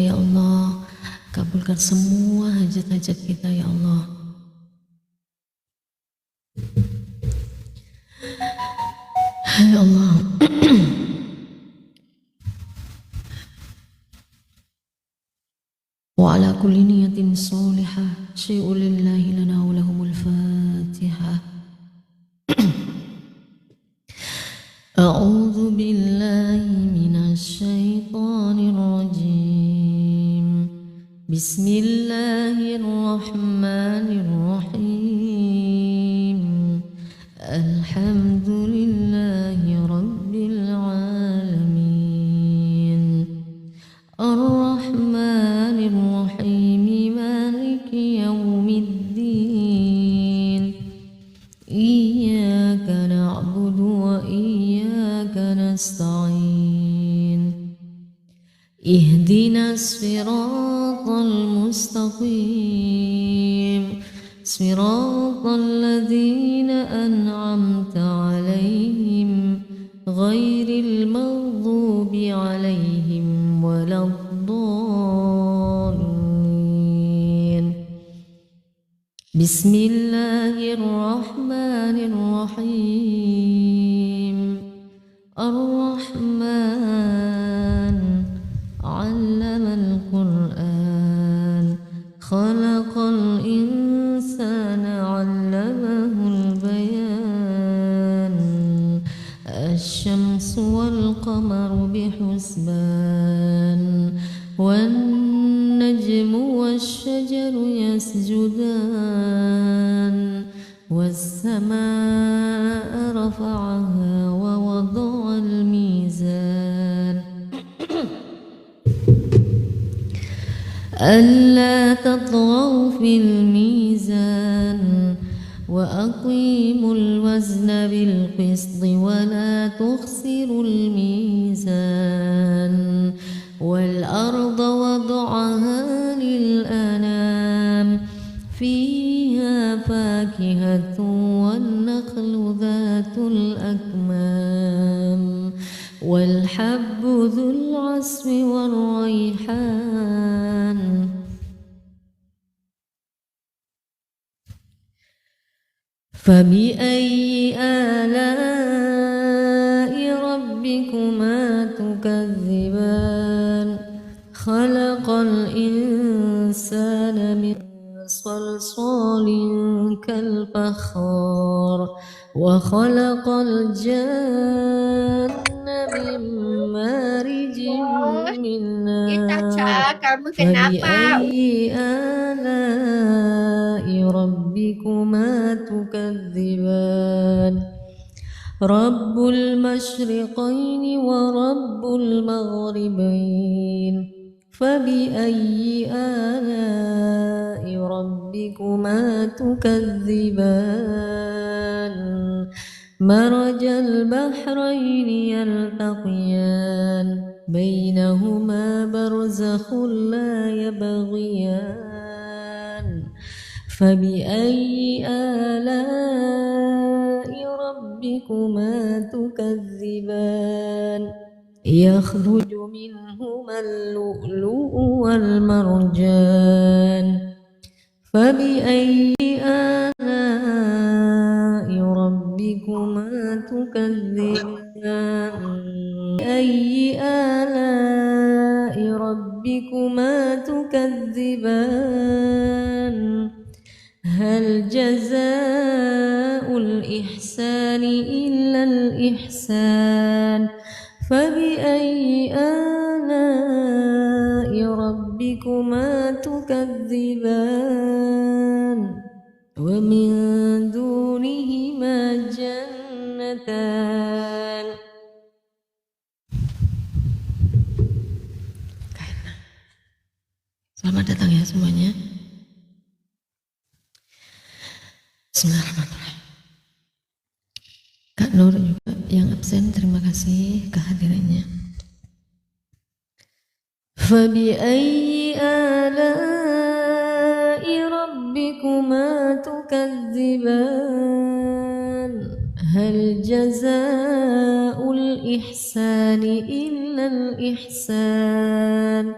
Ya Allah, kabulkan semua hajat-hajat kita ya Allah. Ya Allah. Wa ala kulli niyatin salihah syai'un lillahi lana wa lahumul fatihah. A'udzu billahi minasy syaithanir rajim. Bismillahirrahmanirrahim. Alhamdulillahi rabbil alamin. Ar-Rahmanir Rahim, Maliki yaumiddin. Iyyaka na'budu wa iyyaka nasta'in. Ihdinas siratal mustaqim, siratal ladzina an'amta 'alaihim ghairil maghdubi 'alaihim waladdallin. Bismillahirrahmanirrahim. Ar-Rahman 'allamal Qur'an, khalaqal insana 'allamahul bayan. Asy-syamsu wal qamaru bihusban, wan najmu wasy-syajaru yasjudan, was-samaa'a rafa'aha wa wada'al mizan. Alla tatghaw fil mizan wa aqimul wazna bil qisti wa la tukhsirul mizan. Wal arda wada'aha lil anam, fiha fakihatun wan nakhlu dhatul akmam, wal habbu dhul 'asfi war rayhan. Fabi'ayyi ala'i rabbikuma tukadziban. Khalaqal insana min salsalin kal fakhar, wa khalaqal janna min marijin min nar. Fabi'ayyi ala'i rabbikuma tukadziban. Rabbul masyriqaini wa rabbul maghribain. Fabi'ayyi ala'i rabbikuma tukadziban. Marajal bahraini yaltaqiyan, bainahuma barzakhun la yabghiyan. Fabi'ayyi ala'i rabbikuma tukadziban. Yakhruju minhumal lu'lu'u wal marjan. Fabi'ayyi ala'i rabbikuma tukadziban. Fabi'ayyi ala'i rabbikuma tukadziban. Hal jazaa'ul ihsani illal ihsan. Fabi'ayyi ala'i rabbikuma tukadziban. Wa min dunihima jannatan. Selamat datang ya semuanya. Bismillahirrahmanirrahim. Kak Nur juga yang absen, terima kasih kehadirannya. Fabi'ayyi ala'i rabbikuma tukadziban. Hal jazaa'ul ihsani illal ihsan.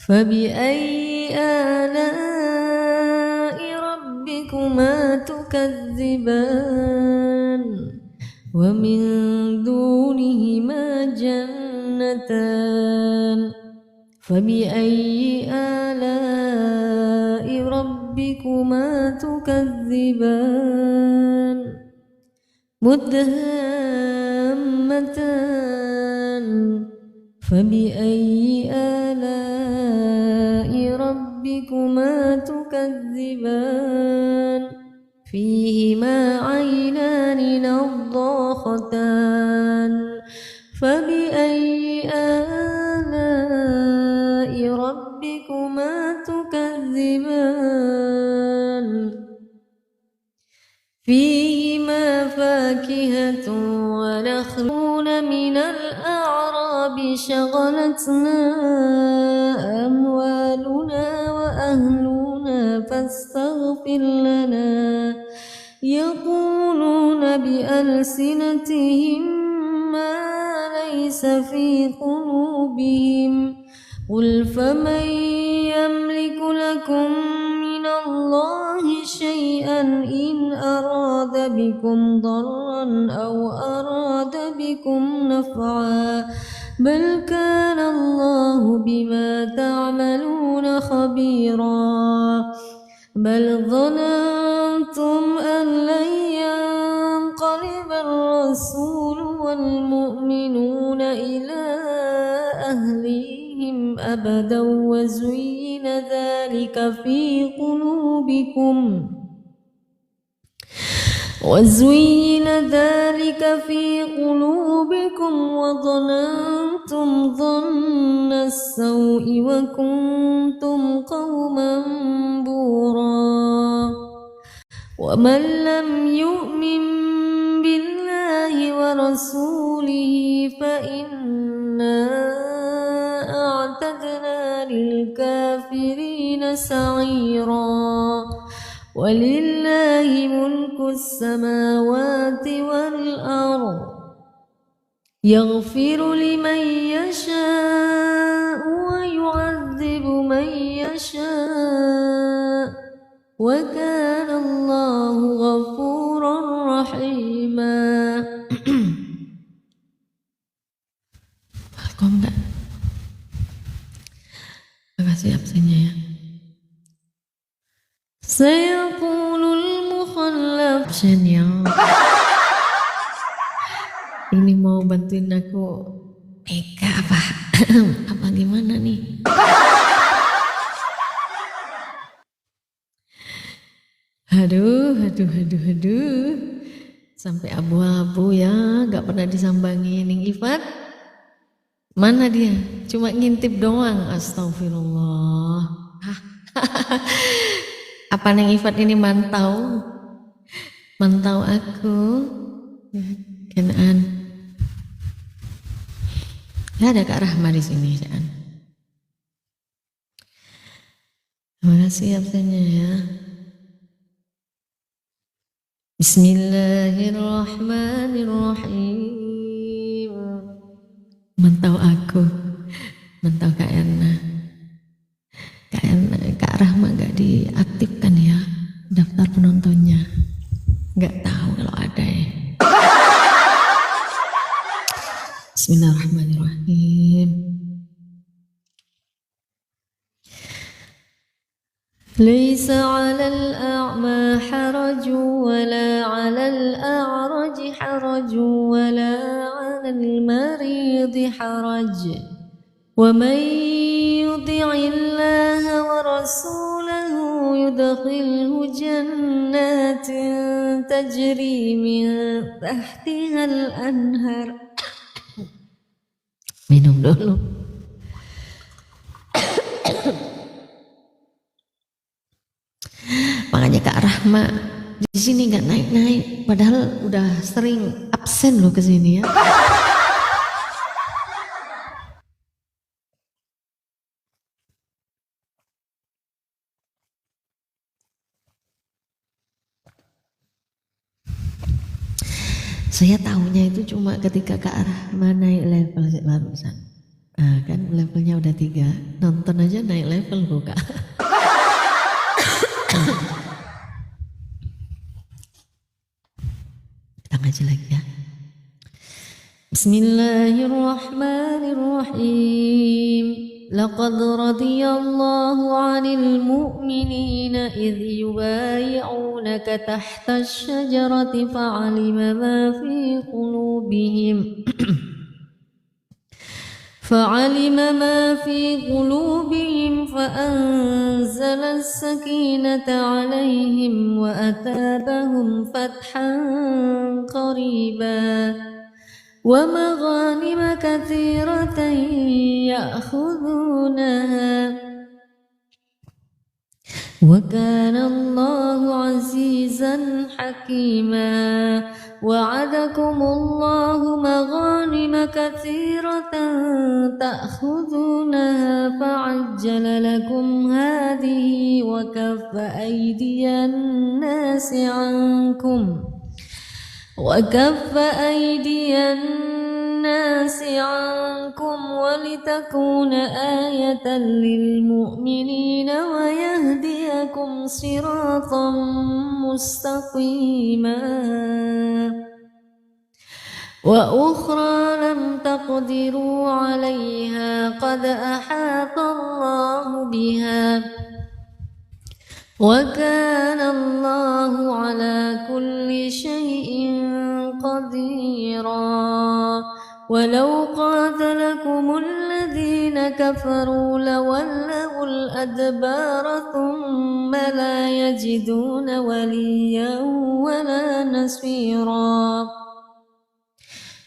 فبأي آلاء ربكما تكذبان ومن دونهما جنتان فبأي آلاء ربكما تكذبان مدهامتان فبأي آلاء ربكما تكذبان فيهما عينان نضاختان فبأي آلاء ربكما تكذبان فيهما فاكهة ونخل من الأعراب شغلتنا أموالنا وأهلنا فاستغفر لنا يقولون بألسنتهم ما ليس في قلوبهم قل فمن يملك لكم من الله شيئا إن أراد بكم ضرا أو أراد بكم نفعا بل كان الله بما تعملون خبيرا بل ظننتم أن لن ينقلب الرسول والمؤمنون إلى أهليهم أبدا وزين ذلك في قلوبكم وظننتم ظن السوء وكنتم قوما بورا ومن لم يؤمن بالله ورسوله فإنا أعتدنا للكافرين سعيرا ولله ملك السماوات والأرض يغفر لمن يشاء ويعذب من يشاء وكان الله غفورا رحيما. Kok enggak? Makasih absennya ya. Sayaqulul mukhallaf absennya. Ini mau bantuin aku Eka apa? Apa gimana nih? Aduh. Sampai abu-abu ya, gak pernah disambangi. Ning Ifat, mana dia? Cuma ngintip doang, astagfirullah. Apa Ning Ifat ini mantau aku? Kenaan. Ya ada Kak Rahma di sini, Kan. Terima kasih absennya ya. Bismillahirrahmanirrahim. Mantau aku, mantau Kak Erna. Kak Rahma gak diaktifkan ya daftar penontonnya. Gak tahu kalau ada ya. Bismillahirrahmanirrahim. ليس على الأعمى حرج ولا على الأعرج حرج ولا على المريض حرج ومن يطع الله ورسوله يدخله جنات تجري من تحتها الأنهار. Minum dulu. Makanya Kak Rahma di sini nggak naik-naik, padahal udah sering absen loh ke sini ya. Saya tahunya itu cuma ketika Kak Rahma naik level barusan. Kan levelnya udah 3, nonton aja naik level kok Kak. Kita ngaji lagi ya. Bismillahirrahmanirrahim. Laqad radiyallahu 'anil mu'minina idh yubayi'unaka tahta asy-syajarati fa'alima ma fi qulubihim فعلم ما في قلوبهم فأنزل السكينة عليهم وأثابهم فتحا قريبا ومغانم كثيرة يأخذونها وكان الله عزيزا حكيما وعدكم الله مغانم كثيرة تأخذونها فعجل لكم هذه وكف أيدي الناس عنكم ولتكون آية للمؤمنين ويهديكم صراطا مستقيما وأخرى لم تقدروا عليها قد أحاط الله بها وكان الله على كل شيء قديرا ولو قاتلكم الذين كفروا لولوا الأدبار ثم لا يجدون وليا ولا نصيرا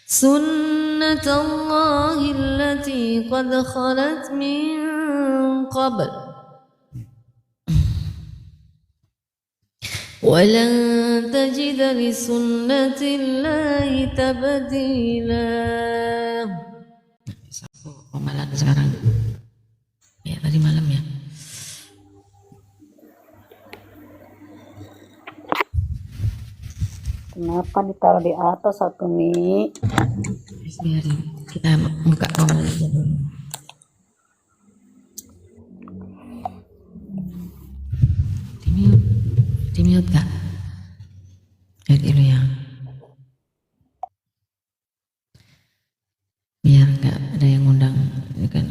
سنة الله التي قد خلت من قبل ولن تجد لسنة الله تبديلا. Pemalan sekarang ya, tadi malam ya. Kenapa ditaruh di atas satu Mi? Biarin kita buka ngomong aja dulu. Di mute Kak. Lihat dulu ya. Biar nggak ada yang ngundang ini kan.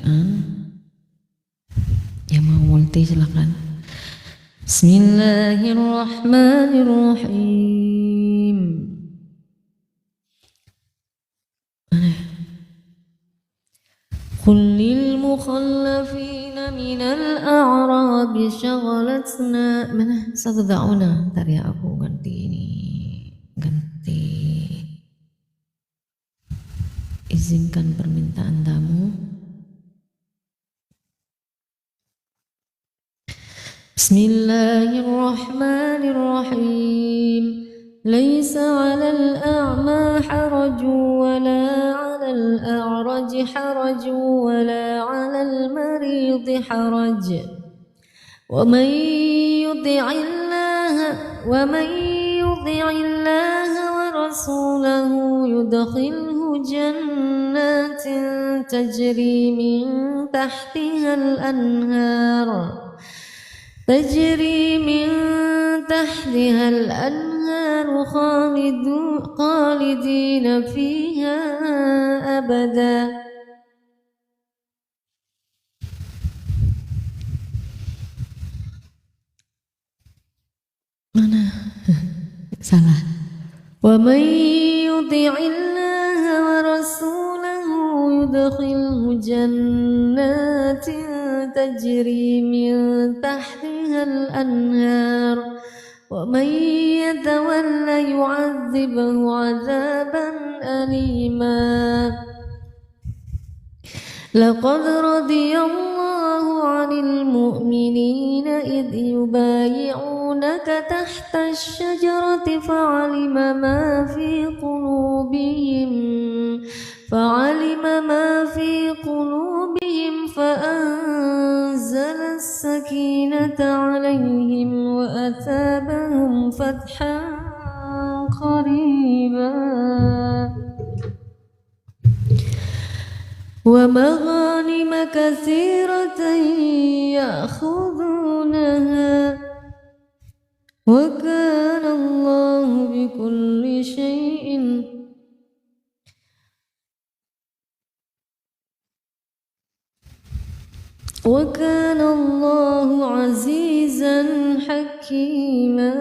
Yang mau multi silakan. Bismillahirrahmanirrahim. قل للمخلفين من الأعراب شغلتنا mana satuda'una. Ntar ya aku ganti izinkan permintaan tamu. Bismillahirrahmanirrahim. ليس على الأعمى حرج ولا على الأعرج حرج ولا على المريض حرج ومن يطع الله ورسوله يدخله جنات تجري من تحتها الأنهار خالدين فيها أبدا. Mana? Salah. ومن يطع الله ورسوله يدخله جنات تجري من تحتها الأنهار ومن يتولى يعذبه عذابا أليما. لقد رضي الله عن المؤمنين إذ يبايعونك تحت الشجرة فعلم ما في قلوبهم فأنزل السكينة عليهم وأثابهم فتحا قريبا ومغانم كثيرة يأخذونها وكان الله بكل شيء وكان الله عزيزا حكيما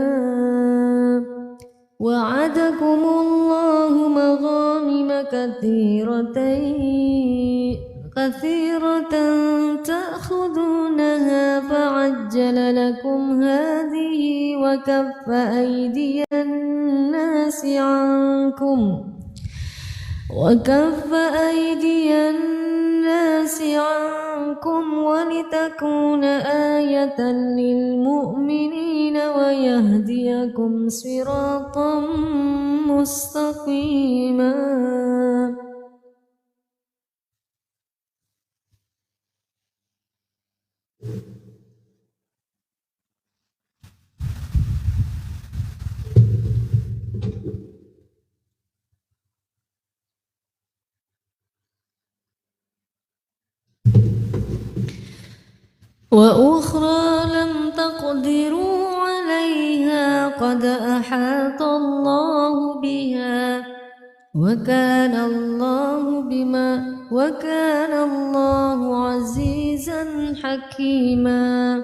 وعدكم الله مغانم كثيرة تأخذونها فعجل لكم هذه وكف أيدي الناس عنكم ولتكون آية للمؤمنين ويهديكم صراطا مستقيما. وأخرى لم تقدروا عليها قد أحاط الله بها وكان الله عزيزا حكيما.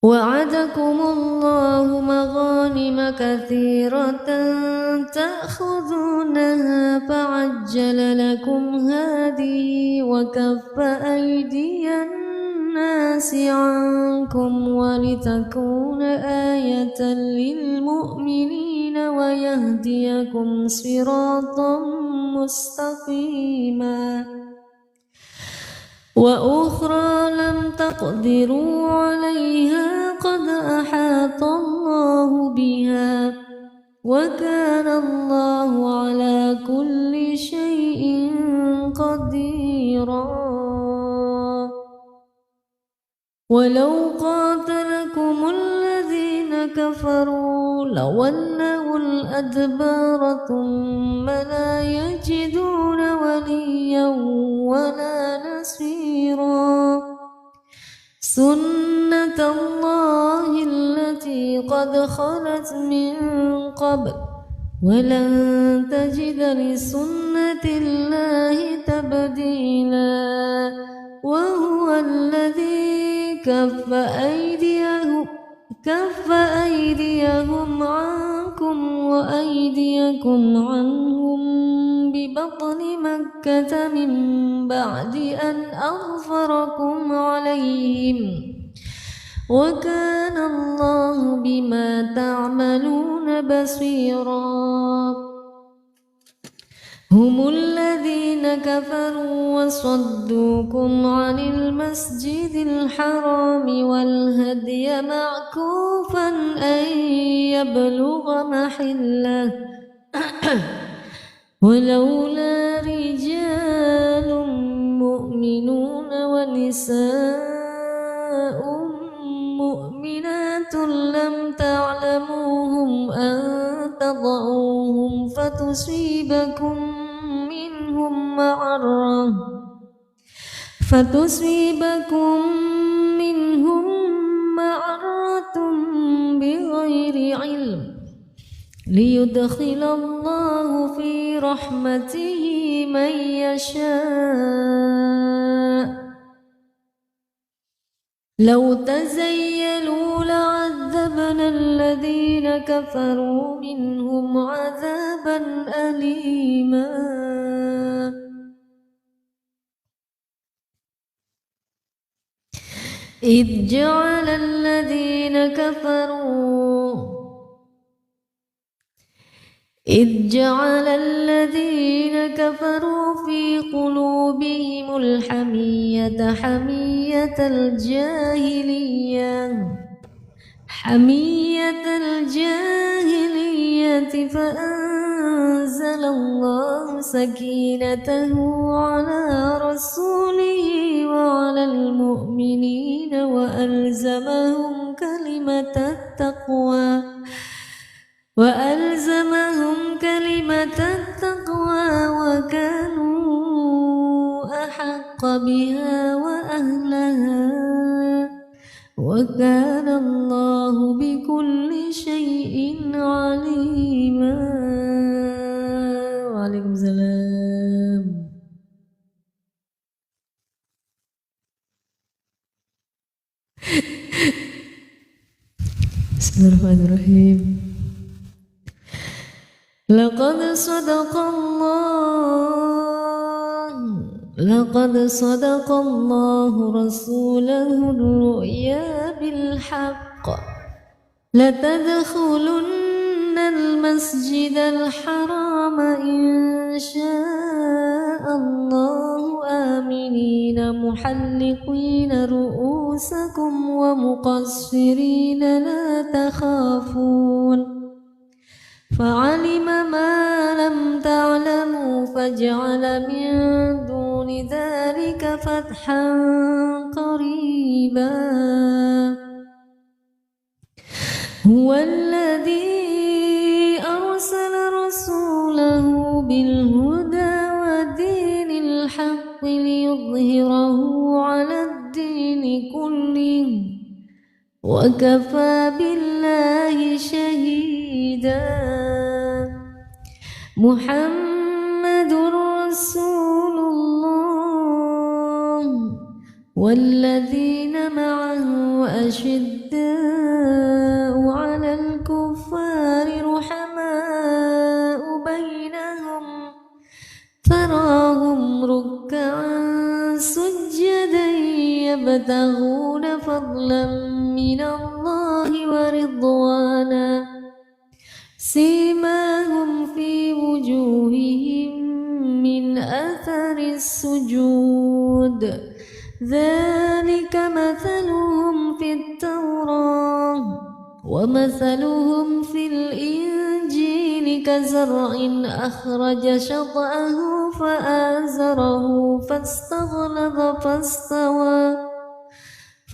وعدكم الله مغانم كثيرة تأخذونها فعجل لكم هذه وكف أيدي الناس عنكم ولتكون آية للمؤمنين ويهديكم صراطا مستقيما. وأخرى لم تقدروا عليها قد أحاط الله بها وكان الله على كل شيء قديرا. ولو قاتلكم الذين كفروا لولوا الأدبار ثم لا يجدون وليا ولا نصيرا. سنة الله التي قد خلت من قبل ولن تجد لسنة الله تبديلا. وهو الذي كف أيديهم عنكم وأيديكم عنهم ببطن مكة من بعد أن أظفركم عليهم وكان الله بما تعملون بصيرا. هم الذين كفروا وصدوكم عن المسجد الحرام والهدي معكوفا أن يبلغ محله ولولا رجال مؤمنون ونساء مؤمنات لم تعلموهم أن تضعوهم فتصيبكم منهم معرة بغير علم ليدخل الله في رحمته من يشاء. لو تزيلوا لعذبنا الذين كفروا منهم عذابا أليما. إذ جعل الذين كفروا في قلوبهم الحمية حمية الجاهلية فأنزل الله سكينته على رسوله وعلى المؤمنين وألزمهم كلمة التقوى وكانوا أحق بها وأهلها وكان الله بكل شيء عليما. Waalaikumsalam. Bismillahirrahmanirrahim. لقد صدق الله رسوله الرؤيا بالحق لتدخلن المسجد الحرام إن شاء الله آمنين محلقين رؤوسكم ومقصرين لا تخافون فعلم ما لم تعلموا فجعل من دون ذلك فتحا قريبا. هو الذي أرسل رسوله بالهدى ودين الحق ليظهره على الدين كله وكفى بالله شهيدا. محمد رسول الله والذين معه أشداء على الكفار رحماء بينهم تراهم ركعا سجدا يبتغون فضلا من الله ورضوانا سيماهم في وجوههم من أثر السجود ذلك مثلهم في التوراة ومثلهم في الإنجيل كزرع أخرج شطأه فآزره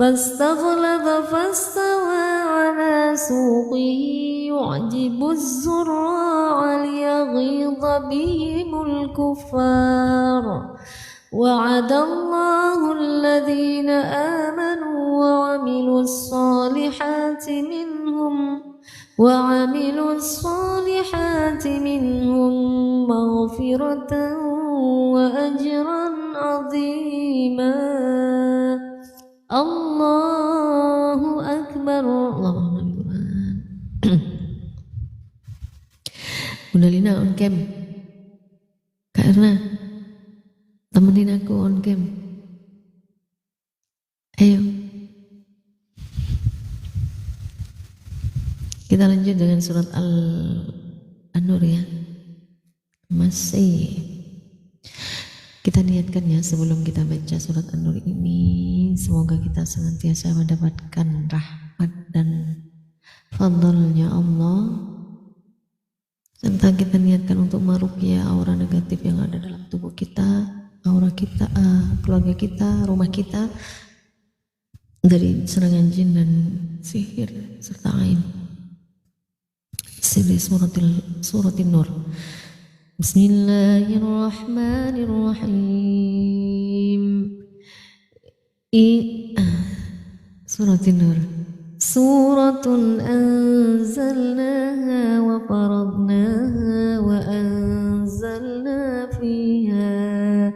فاستغلظ فاستوى على سوقه يعجب الزراع ليغيظ بهم الكفار. وعد الله الذين آمنوا وعملوا الصالحات منهم مغفرة وأجرا عظيما. Allahu Akbar. Allahu Akbar. Bunda Lina on cam. Kak Erna, temenin aku on cam. Ayo. Kita lanjut dengan surat An-Nur ya. Masih kita niatkan ya sebelum kita baca surat An-Nur ini, semoga kita senantiasa mendapatkan rahmat dan fadlnya Allah, serta kita niatkan untuk meruqyah aura negatif yang ada dalam tubuh kita, aura kita, keluarga kita, rumah kita dari serangan jin dan sihir serta ain. Suratin Nur. Bismillahirrahmanirrahim. Suratin Nur. Suratun anzalnaha wa faradnaha wa anzalna fiha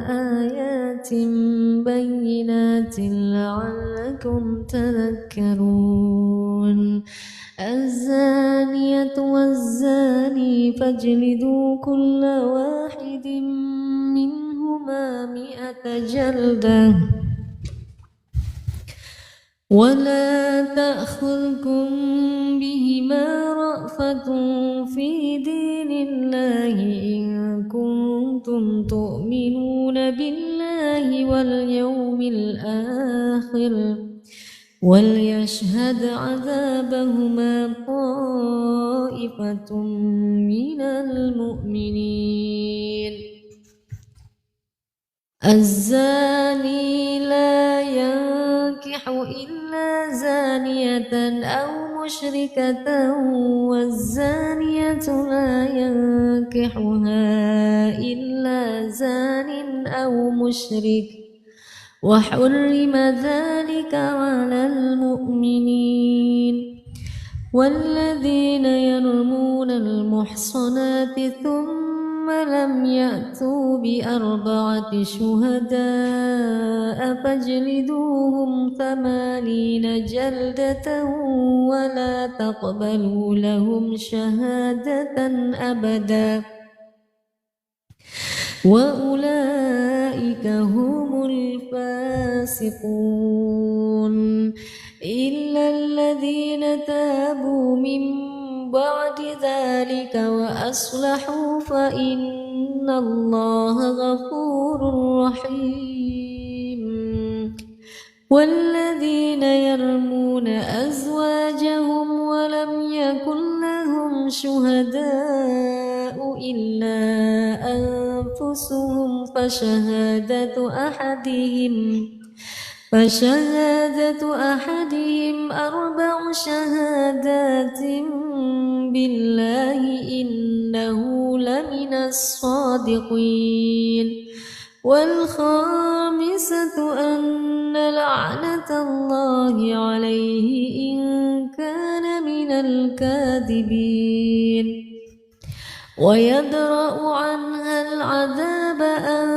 ayatin bayyinatin la'allakum tadhakkarun. الزانية والزاني فاجلدوا كل واحد منهما 100 جلدة ولا تأخذكم بهما رأفة في دين الله إن كنتم تؤمنون بالله واليوم الآخر وليشهد عذابهما طائفة من المؤمنين. الزاني لا ينكح إلا إلا زانية أو مشركة والزانية لا ينكحها إلا زان أو مشرك وحرم ذلك على المؤمنين والذين يرمون المحصنات ثم لم يأتوا بأربعة شهداء فاجلدوهم 80 جلدة ولا تقبلوا لهم شهادة أبدا وأولئك هم الفاسقون إلا الذين تابوا من بعد ذلك وأصلحوا فإن الله غفور رحيم والذين يرمون أزواجهم ولم يكن لهم شهداء إلا أنفسهم فشهادة أحدهم 4 شهادات بالله إنه لمن الصادقين والخامسة أن لعنة الله عليه إن كان من الكاذبين ويدرأ عنها العذاب أن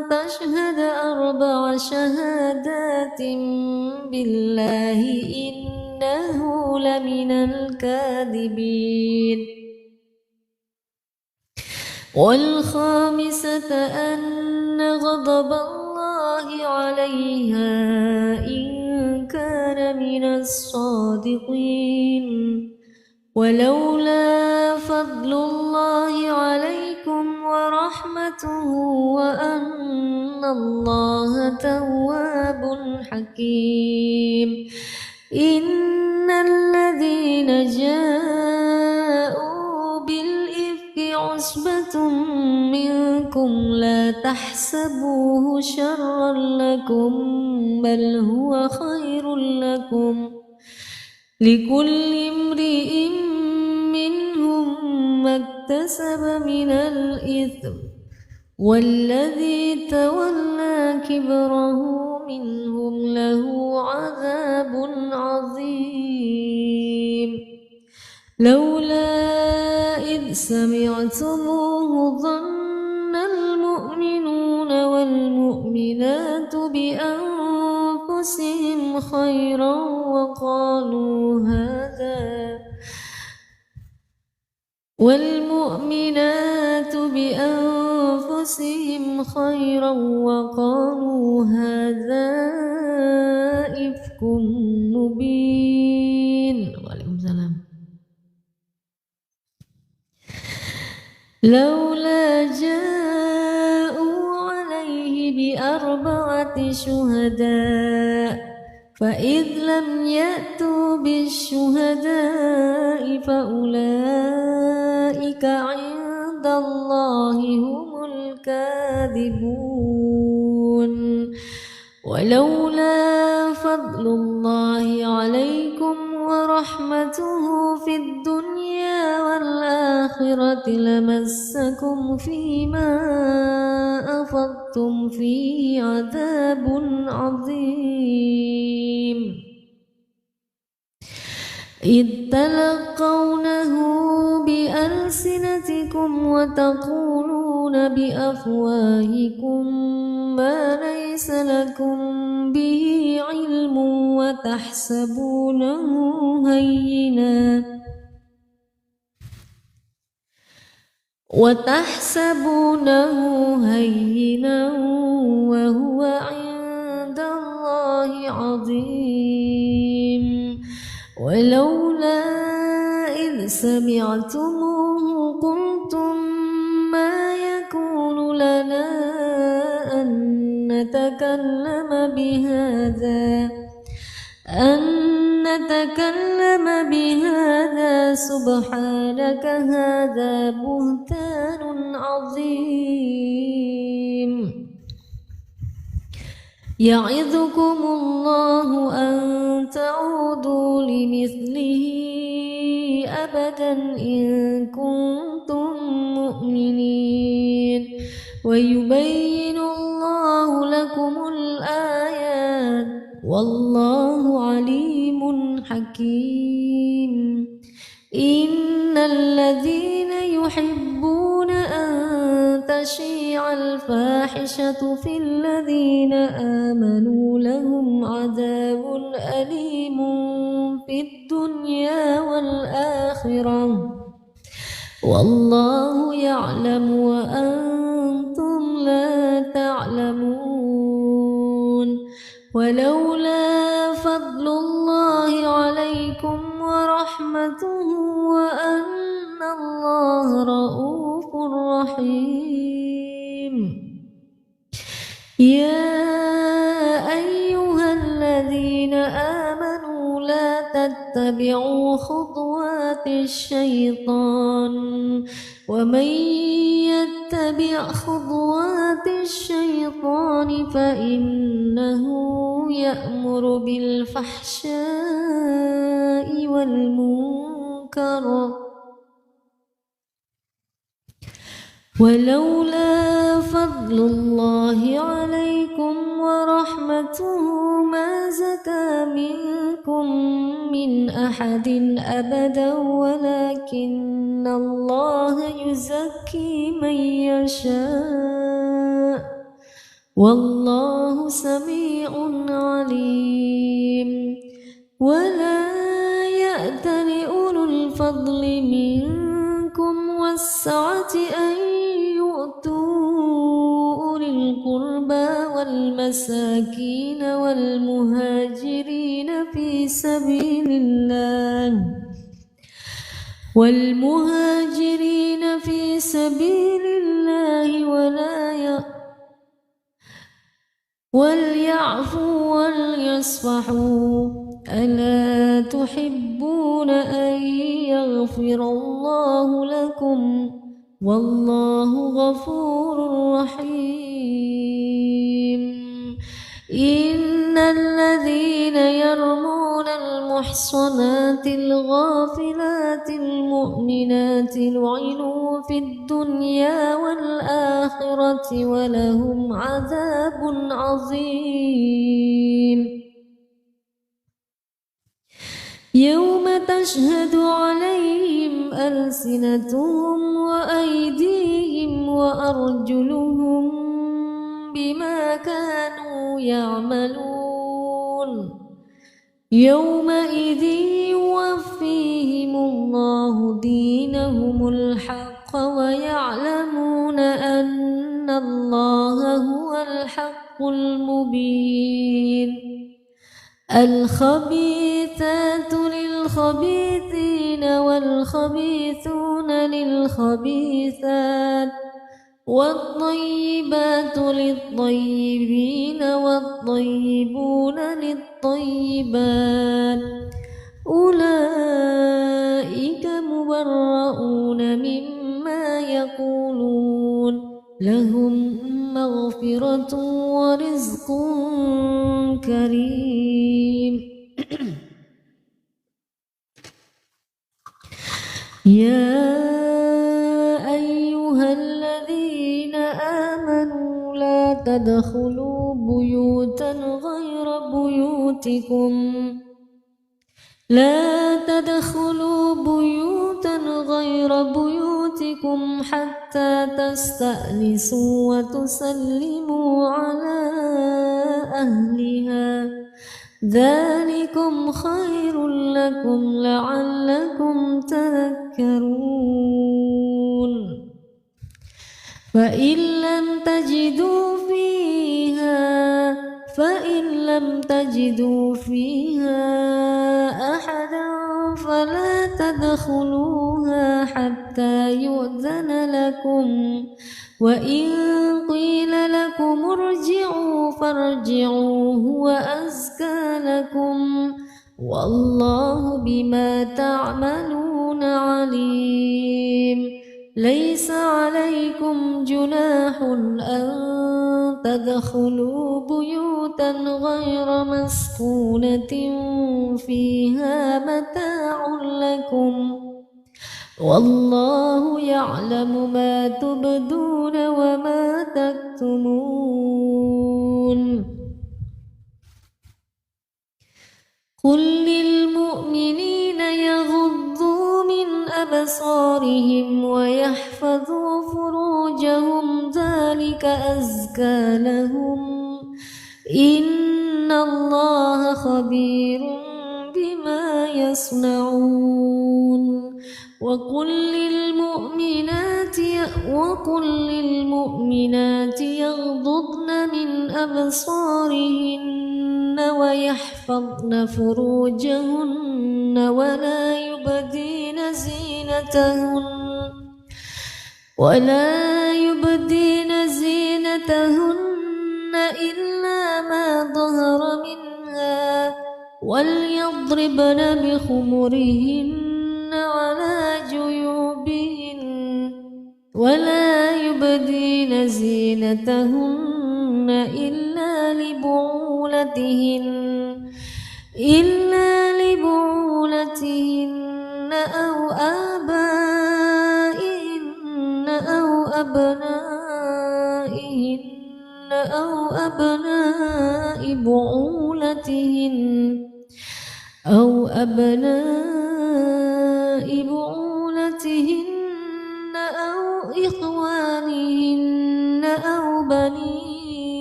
تشهد 4 شهادات بالله إنه لمن الكاذبين والخامسة أن غضب الله عليها إن كان من الصادقين ولولا فضل الله عليكم ورحمته وأن الله تواب حكيم إن الذين جاءوا بالإفك عصبة منكم لا تحسبوه شرا لكم بل هو خير لكم لكل امرئ منهم ما اكتسب من الإثم والذي تولى كبره منهم له عذاب عظيم لولا إذ سمعتموه ظن المؤمنون والمؤمنات بأنفسهم خيرا وقالوا هذا إفك مبين. Waalaikumsalam. لولا جاءوا عليه ب4 شهداء فإذ لم يأتوا بالشهداء فأولئك عند الله هم الكاذبون. ولولا فضل الله عليكم ورحمته في الدنيا والآخرة لمسكم فيما أفضتم فيه عذاب عظيم. إذ تلقونه بألسنتكم وتقولون بأفواهكم ما ليس لكم به علم وتحسبونه هينا وهو عند الله عظيم. ولولا إذ سمعتموه قلتم ما يكون لنا أن نتكلم بهذا سبحانك هذا بهتان عظيم. يعظكم الله أن تعودوا لمثله أبدا إن كنتم مؤمنين ويبين الله لكم الآيات والله عليم حكيم إن الذين يحبون أن تشيع الفاحشة في الذين آمنوا لهم عذاب أليم في الدنيا والآخرة والله يعلم وأنتم لا تعلمون ولولا فضل الله عليكم ورحمته وأن الله رؤوف رحيم يا أيها الذين آمنوا لا تتبعوا خطوات الشيطان ومن يتبع خطوات الشيطان فإنه يأمر بالفحشاء والمنكر ولولا فضل الله عليكم ورحمته ما زكى منكم من أحد أبدا ولكن الله يزكي من يشاء والله سميع عليم ولا يأتل أولو الفضل منكم والسعة أن يؤتوا أولي القربى والمساكين والمهاجرين في سبيل الله وليعفوا وليصفحوا ألا تحبون أن يغفر الله لكم والله غفور رحيم إن الذين يرمون المحصنات الغافلات المؤمنات لعنوا في الدنيا والآخرة ولهم عذاب عظيم يوم تشهد عليهم ألسنتهم وأيديهم وأرجلهم بما كانوا يعملون يومئذ يوفيهم الله دينهم الحق ويعلمون أن الله هو الحق المبين الخبيثات للخبيثين والخبيثون للخبيثات والطيبات للطيبين والطيبون للطيبات أولئك مبرؤون مما يقولون لهم مغفرة ورزق كريم يا أيها الذين آمنوا لا تدخلوا بيوتا غير بيوتكم حتى تستأنسوا وتسلموا على أهلها ذلكم خير لكم لعلكم تذكرون فإن لم تجدوا فيها أحدا فلا تدخلوها حتى يؤذن لكم وإن قيل لكم ارجعوا فارجعوا هو أزكى لكم والله بما تعملون عليم ليس عليكم جناح أن تدخلوا بيوتا غير مسكونة فيها متاع لكم والله يعلم ما تبدون وما تكتمون قل للمؤمنين يغضوا من أبصارهم ويحفظوا فروجهم ذلك أزكى لهم إن الله خبير بما يصنعون وقل للمؤمنات يغضضن من أبصارهن ويحفظن فروجهن ولا يبدين زينتهن إلا ما ظهر منها وليضربن بخمرهن على جيوبهن ولا يبدين زينتهن إلا لبعولتهن أو آبائهن أو أبناء بعولتهن أو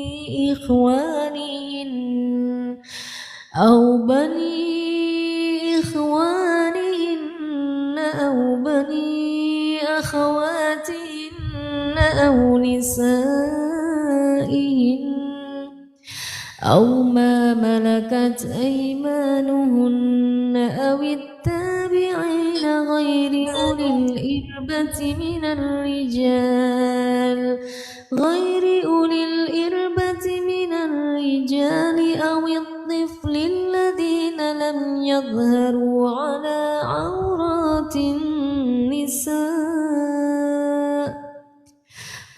أو إخوانهن أو بني إخوانهن أو بني أخواتهن أو نسائهن أو ما ملكت أيمانهن أو التابعين غير أولي الإربة من الرجال أو الطفل الذين لم يظهروا على عورات النساء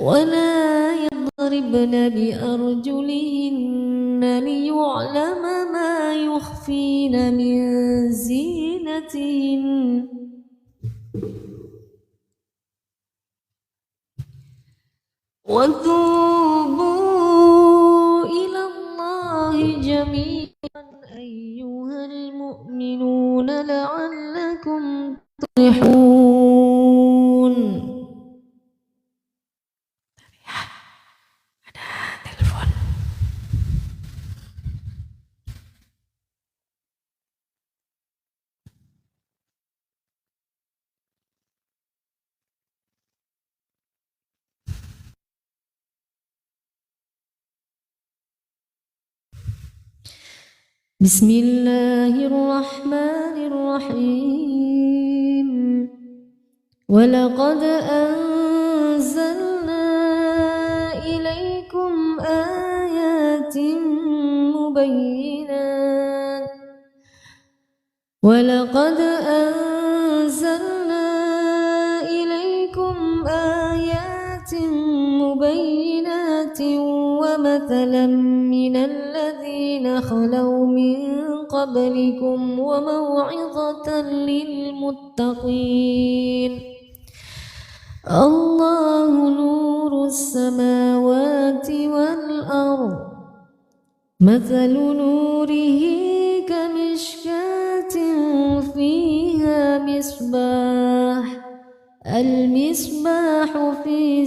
ولا يضربن بأرجلهن ليعلم ما يخفين من زينتهن وتوبوا إلى الله جميعا أيها المؤمنون لعلكم تفلحون. بسم الله الرحمن الرحيم ولقد أنزلنا إليكم آيات مبينات ومثلا من الذين خلوا من قبلكم وموعظة للمتقين. الله نور السماوات والأرض مثل نوره كمشكاة فيها مصباح المصباح في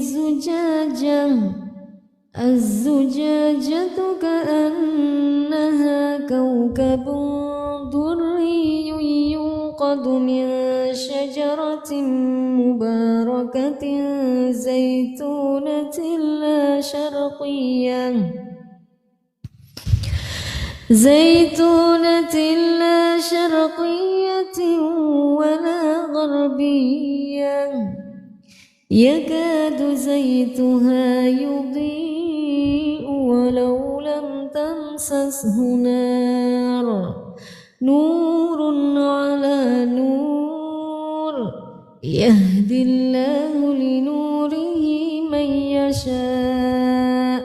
الزجاجة كأنها كوكب دري يوقد من شجرة مباركة زيتونة لا شرقية ولا غربية يكاد زيتها يضيء ولو لم تمسسه نار نور على نور يهدي الله لنوره من يشاء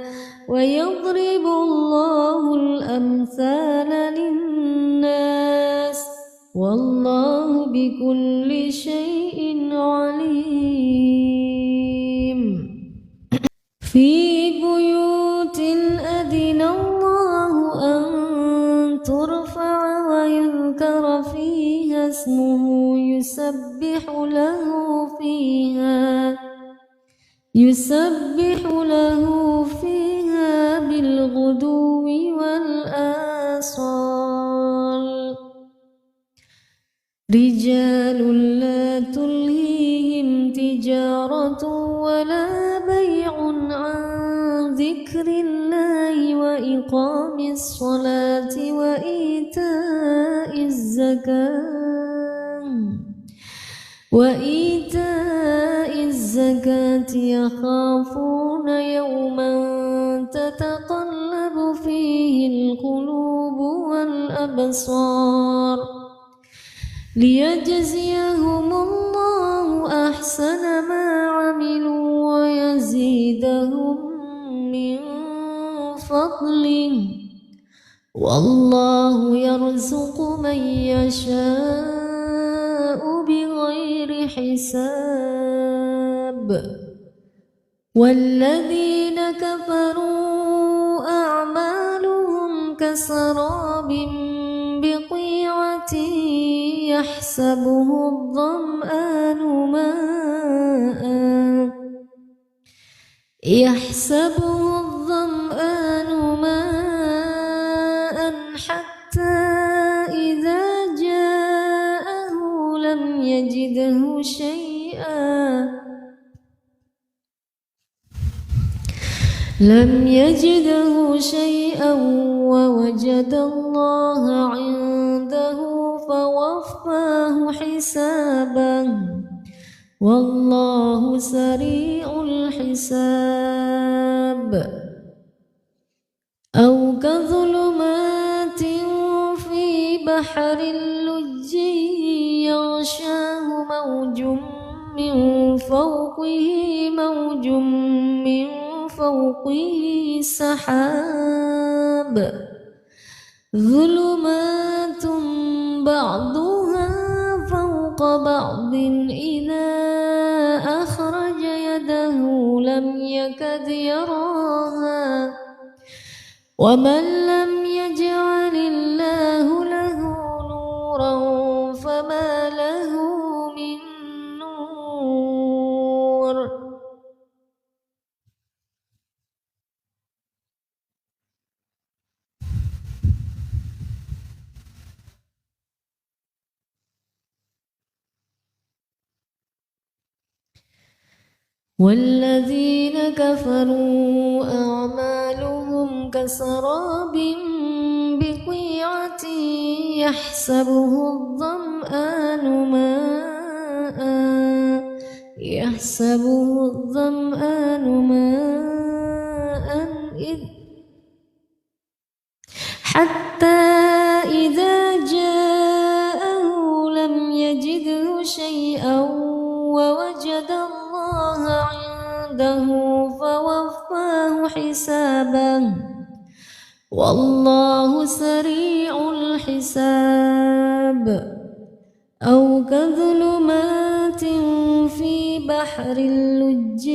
ويضرب الله الأمثال للناس والله بكل شيء عليم. في بيوت أذن الله أن ترفع ويذكر فيها اسمه يسبح له فيها بالغدو والآصال رجال لا تلهيهم تجارة ولا بيع عن ذكر الله وإقام الصلاة وإيتاء الزكاة يخافون يوما تتقلب فيه القلوب والأبصار ليجزيهم الله أحسن ما عملوا ويزيدهم من فضله والله يرزق من يشاء بغير حساب. والذين كفروا أعمالهم كسراب بقيعة يحسبه الظمآن ماء حتى إذا جاءه لم يجده شيئا ووجد الله عنده فوفاه حسابه والله سريع الحساب. أو كظلمات في بحر اللج يغشاه موج من فوقه سحاب ظلمات بعضها فوق بعض إذا أخرج يده لم يكد يراها ومن لم يجعل الله له نورا فما له من نور. والذين كفروا أعمالهم كسراب بقيعة يحسبه الظمآن ماء حتى إذا جاءه لم يجده شيئا ووجد الله عنده فوفاه حسابه والله سريع الحساب. أو كظلمات في بحر اللج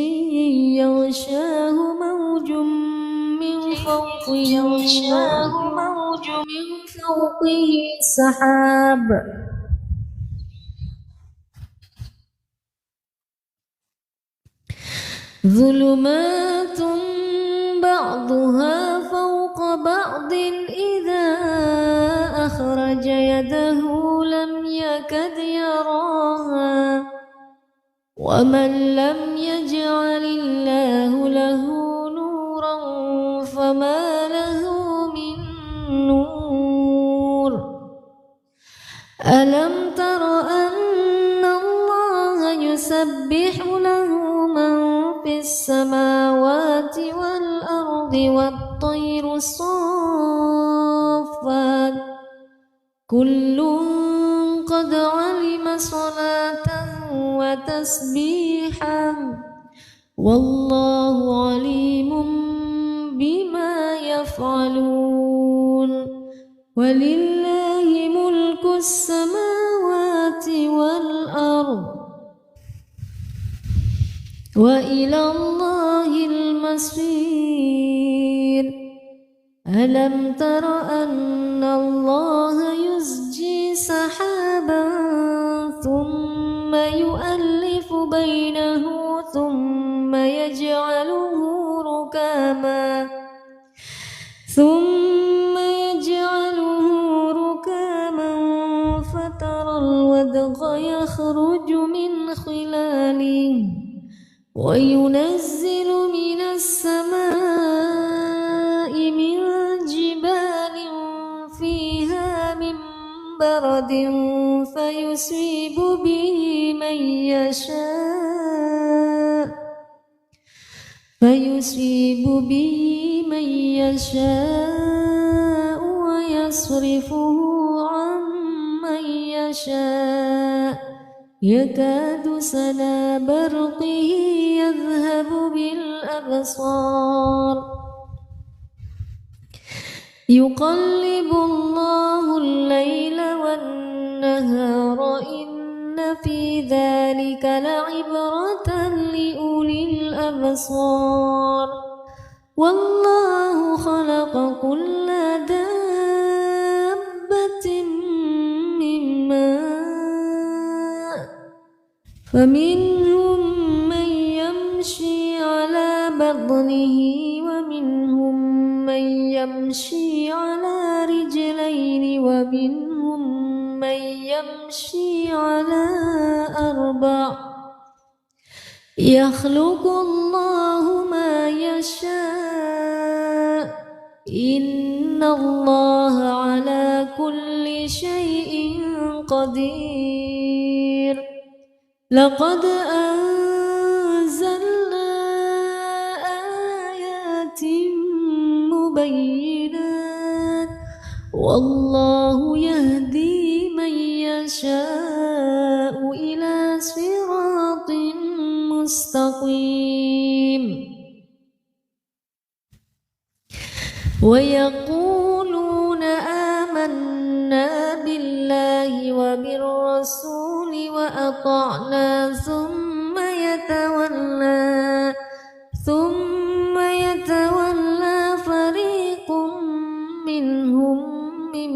يغشاه موج من فوقه سحاب ظلمات بعضها فوق بعض إذا أخرج يده لم يكد يراها ومن لم يجعل الله له نورا فما له من نور. ألم تر أن الله يسبح له من في السماوات والأرض والطير صافات كل قد علم صلاته وتسبيحه والله عليم بما يفعلون ولله ملك السماوات والأرض وإلى الله المصير ألم تر أن الله يزجي سحابا ثم يؤلف بينه ثم يجعله ركاما فترى الودق يخرج من خلاله وينزل من السماء من جبال فيها من برد فيصيب به من يشاء ويصرفه عن من يشاء يكاد سنا برقه يذهب بالأبصار يقلب الله الليل والنهار إن في ذلك لعبرة لأولي الأبصار والله خلق كل دابة من ماء فمنهم من يمشي على بطنه ومنهم من يمشي على رجلين ومنهم من يمشي على أربع يخلق الله ما يشاء إن الله على كل شيء قدير لقد أنزلنا آيات مبينات والله يهدي من يشاء إلى صراط مستقيم ويقولون آمنا بالله وبالرسول وأطعنا ثم يتولى فريق منهم من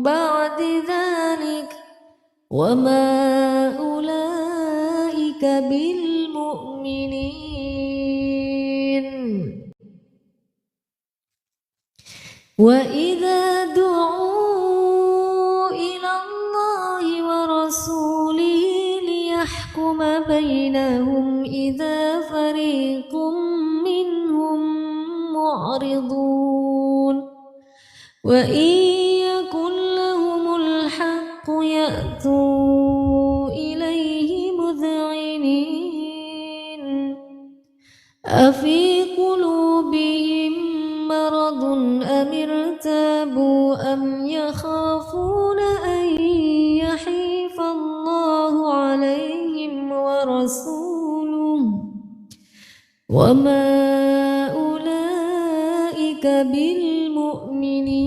بعد ذلك وما أولئك بالمؤمنين وإذا دعوا إلى الله ورسوله ليحكم بينهم إذا فريق منهم معرضون وإن يكن لهم الحق يأتوا إليه مذعنين أفي قلوبهم مرض أم ارتابوا أم يخافون أن يحيف الله عليهم ورسوله وما أولئك بالمؤمنين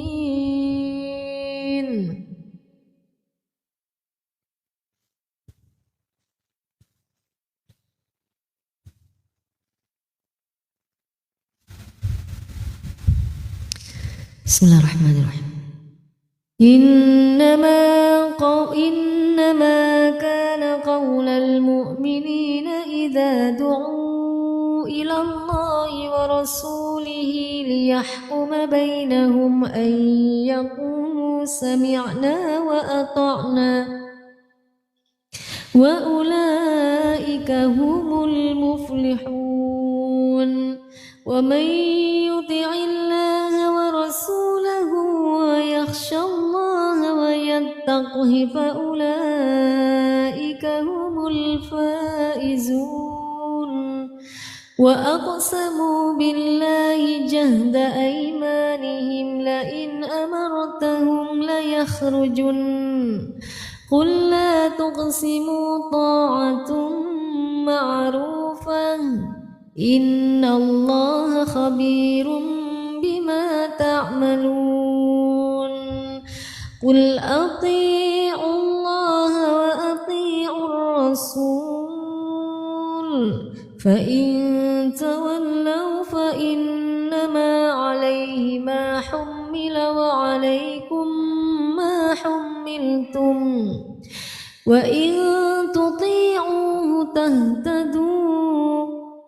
بسم الله الرحمن الرحيم إنما كان قول المؤمنين إذا دعوا إلى الله ورسوله ليحكم بينهم أن يقولوا سمعنا وأطعنا وأولئك هم المفلحون ومن يطع الله ورسوله ويخشى الله ويتقه فأولئك هم الفائزون وأقسموا بالله جهد أيمانهم لئن أمرتهم ليخرجن قل لا تقسموا طاعة معروفة إن الله خبير قل أطيعوا الله وأطيعوا الرسول فإن تولوا فإنما عليه ما حمل وعليكم ما حملتم وإن تطيعوه تهتدوا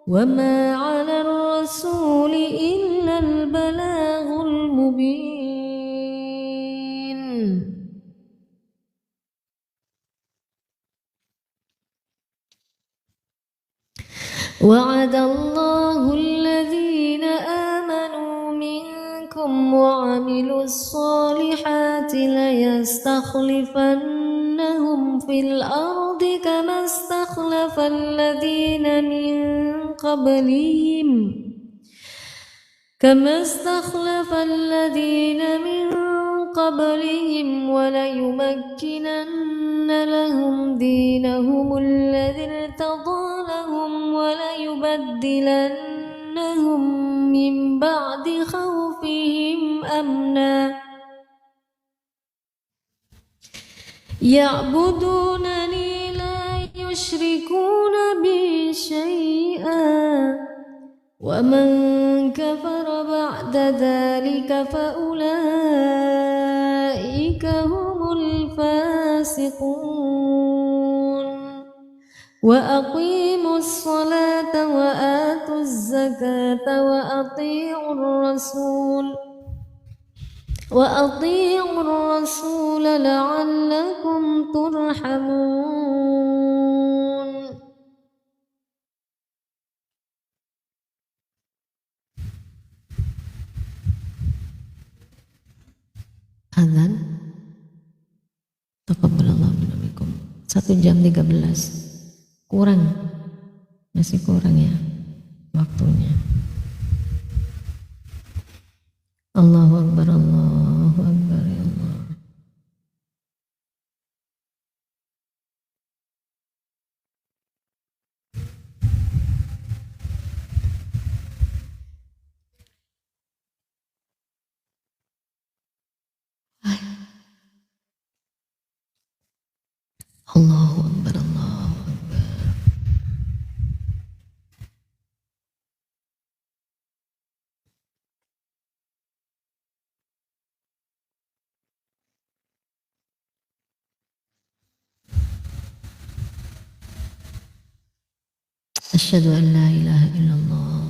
وما على الرسول إلا البلاغ المبين. وعد الله الذين آمنوا منكم وعملوا الصالحات ليستخلفنهم في الأرض كما استخلف الذين من قبلهم وليمكنن لهم دينهم الذي ارتضى لهم وليبدلنهم من بعد خوفهم أمنا يعبدونني لا يشركون بي شيئا ومن كفر بعد ذلك فأولئك هم الفاسقون وأقيموا الصلاة وآتوا الزكاة وأطيعوا الرسول لعلكم ترحمون. Azan taqabbalallahu minna minkum 1 jam 13 masih kurang ya waktunya. Allahu Akbar ya Allah. Allahu Akbar. Asyhadu an la ilaha illallah.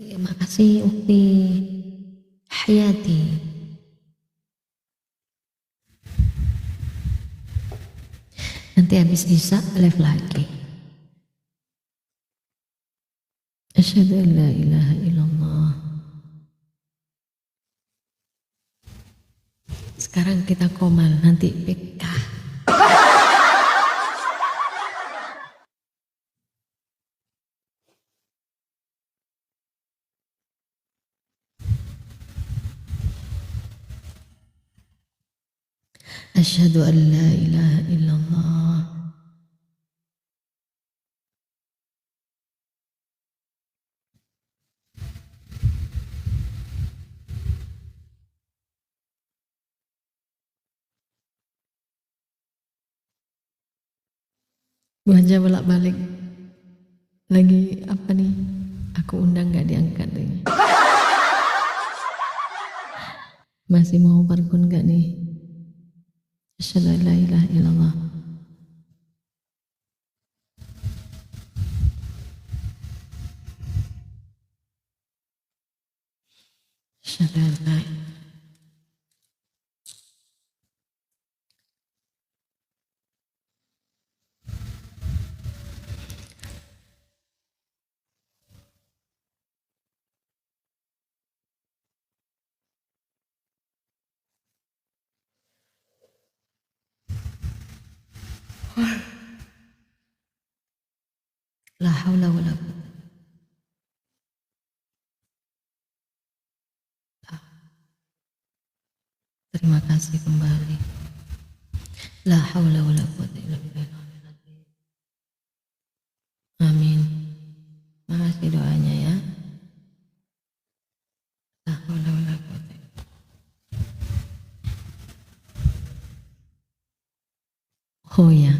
Terima kasih Ukti Hayati. Nanti habis Isya live lagi. Asyhadu an la ilaha illallah. Sekarang kita komal, nanti PK. Asyhadu an la ilaha illallah. Bu Haja bolak-balik lagi apa nih? Aku undang gak diangkat nih. Masih mau parkun gak nih? Asyhadu an la ilaha illallah. Asyhadu an la ilaha. La haula wala quwwata. Terima kasih kembali. La haula wala quwwata illa billah. Amin. Makasih doanya ya. La haula wala quwwata. Oh ya.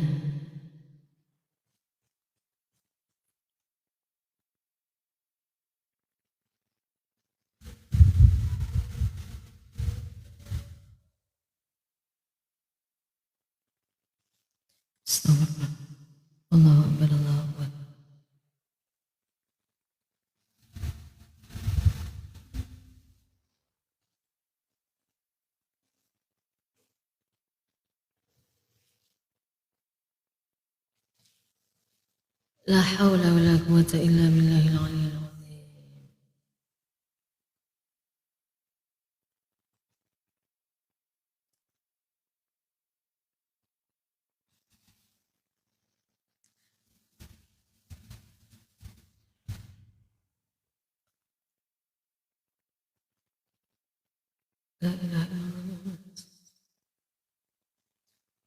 Astagfirullah. Allahu Akbar, Allahu Akbar. La haula wa la quwata illa billahil aliyyil azim. La ilaha illallah.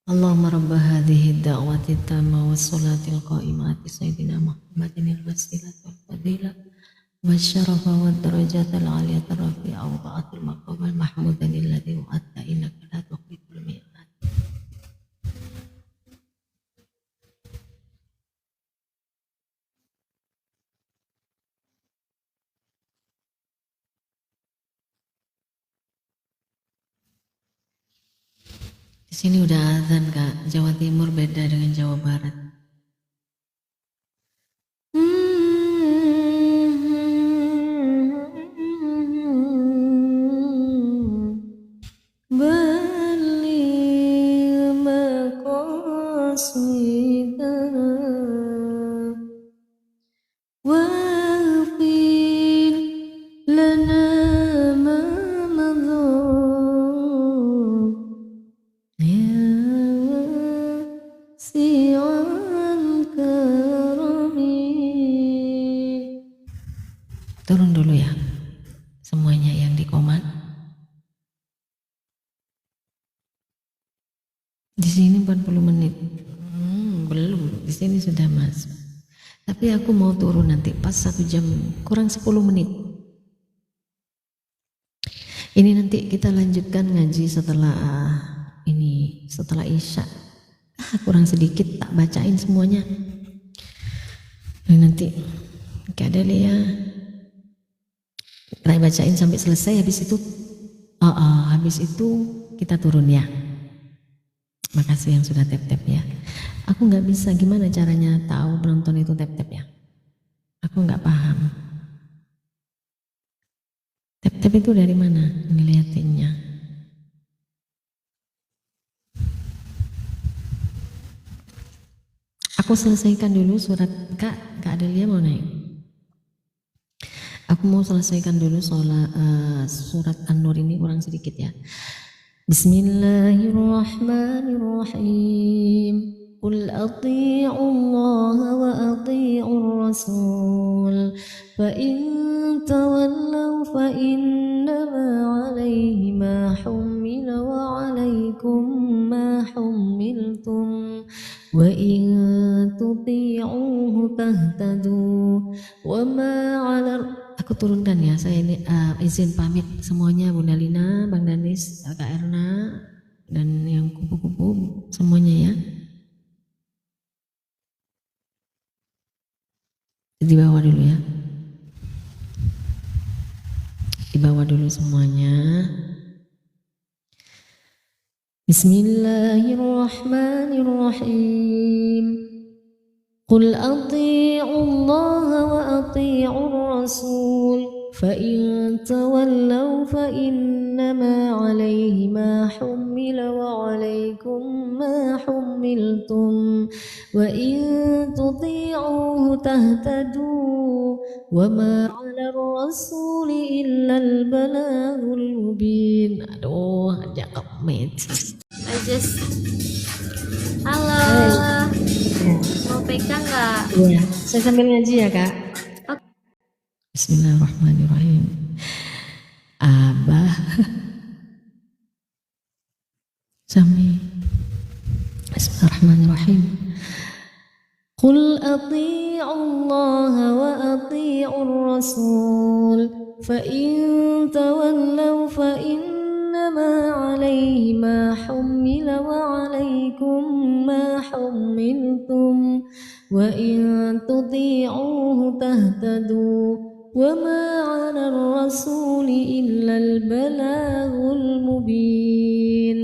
Allahumma rabba hadhihi ad-da'wati at-tamma was-salatil qa'imati sayyidina Muhammadin al-wasilata wal fadilah wasyarafa wad-darajatal 'aliyata rafi'a wa ba'atul maqamal mahmudan alladhi wa'atta innaka la tukhliqul mi'ad. Di sini udah azan Kak. Jawa Timur beda dengan Jawa Barat. Balik maqasidana waghfir lana ma madha ya wasi'al karami. Turun dulu ya semuanya yang di komat. Di sini 40 menit. Belum, di sini sudah masuk. Tapi aku mau turun nanti pas 1 jam kurang 10 menit. Ini nanti kita lanjutkan ngaji setelah setelah Isya. Kurang sedikit tak bacain semuanya. Ini nanti Kak Delia kita bacain sampai selesai, habis itu kita turun ya. Makasih yang sudah tap-tap ya. Aku nggak bisa, gimana caranya tahu penonton itu tap-tap ya? Aku nggak paham. Tap-tap itu dari mana ngeliatinnya? Aku selesaikan dulu surat Kak Adelia mau naik. Aku mau selesaikan dulu surat An-Nur ini kurang sedikit ya. Bismillahirrahmanirrahim. Qul ati'u Allah wa ati'u Rasul fa in tawallaw fa innama 'alaihi ma hummila wa 'alaikum ma hummiltum wa in tuti'uhu tahtadu wa ma 'ala. Aku turunkan ya, saya ini izin pamit semuanya, Bunda Lina, Bang Danis, Kak Erna, dan yang kupu-kupu semuanya ya. Di bawah dulu ya. Di bawah dulu semuanya. Bismillahirrahmanirrahim. Qul ati'u Allah wa ati'u Rasul fa in tawallaw fa innama 'alaihi ma hummila wa 'alaikum ma hummiltum wa in tuti'uhu tahtadu wa ma 'ala ar-rasuli illa al-balaghul mubin. Aduh, ajak kemet. Halo. Mau pegang nggak? Iya, saya sambil ngaji ya Kak. Bismillahirrahmanirrahim. Abah Sami. Bismillahirrahmanirrahim. Qul ati'u Allah wa ati'u Rasul fa in tawallaw fa innama عليه ما حمل وعليكم ما حملتم وإن تطيعوه تهتدوا وما على الرسول إلا البلاغ المبين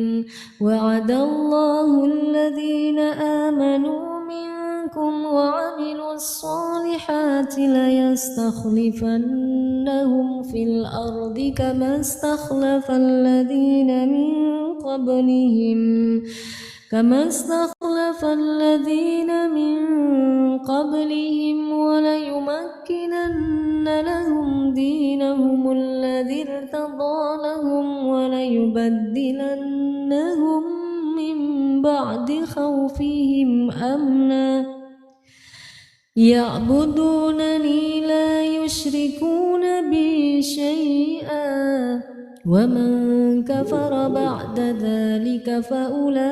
وعد الله الذين آمنوا منكم وعملوا الصالحات ليستخلفنهم في الأرض كما استخلف الذين من قبلهم وليمكنن لهم دينهم الذي ارتضى لهم وليبدلنهم من بعد خوفهم أمنا يعبدونني لا يشركون بي شيئا ومن كفر بعد ذلك فأولئك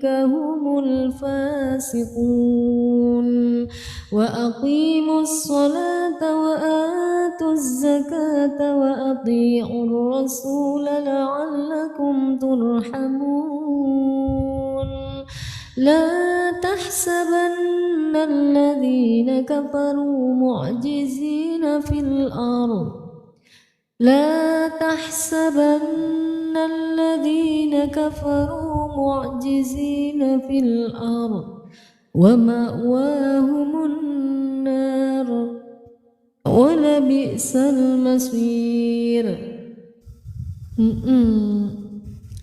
هم الفاسقون وأقيموا الصلاة وآتوا الزكاة وأطيعوا الرسول لعلكم ترحمون لا تحسبن الذين كفروا معجزين في الأرض لا تحسبن الذين كفروا معجزين في الأرض ومأواهم النار ولبئس المصير.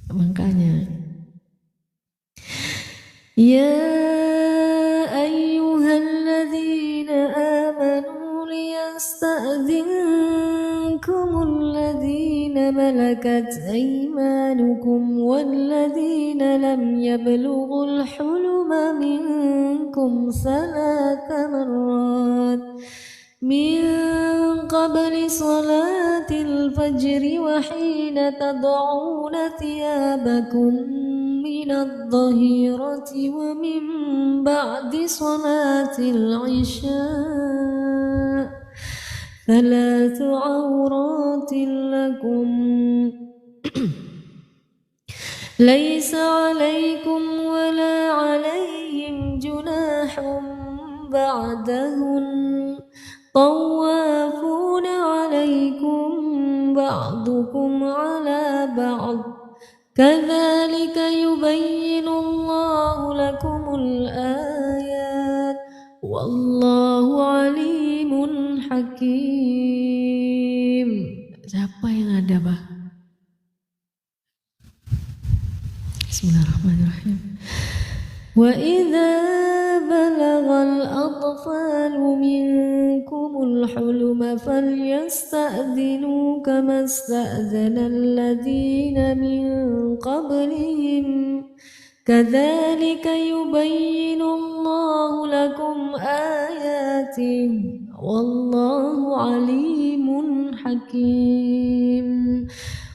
Makanya ya ayyuhalladzina amanu liyasta'dzinkum alladhina malakat aymanukum walladhina lam yablughul huluma minkum thalatha marrat min qabli salatil fajri wa hina tad'una thiyabakum minadh dhahirati wa min ba'di salatil isya' thalathu 'awratin lakum laysa 'alaykum wa la 'alayhim junahun ba'dahun طوافون عليكم بعضكم على بعض كذلك يبين الله لكم الآيات والله عليم حكيم. Siapa yang ada, Bah? Bismillahirrahmanirrahim. وَإِذَا بَلَغَ الْأَطْفَالُ مِنكُمُ الْحُلُمَ فَلْيَسْتَأْذِنُوا كَمَا اسْتَأْذَنَ الَّذِينَ مِن قَبْلِهِمْ كَذَلِكَ يُبَيِّنُ اللَّهُ لَكُمْ آيَاتِهِ وَاللَّهُ عَلِيمٌ حَكِيمٌ.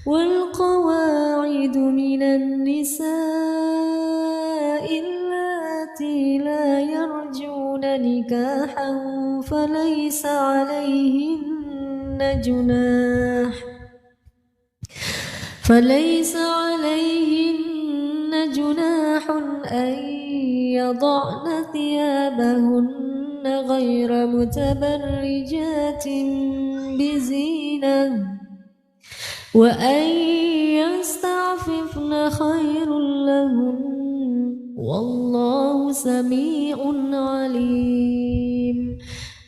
وَالْقَوَاعِدُ مِنَ النِّسَاءِ اللَّاتِي لَا يَرْجُونَ نِكَاحًا فليس عليهن جناح أن يضعن ثيابهن غير متبرجات بزينة وأن يستعففن خير لهن والله سميع عليم.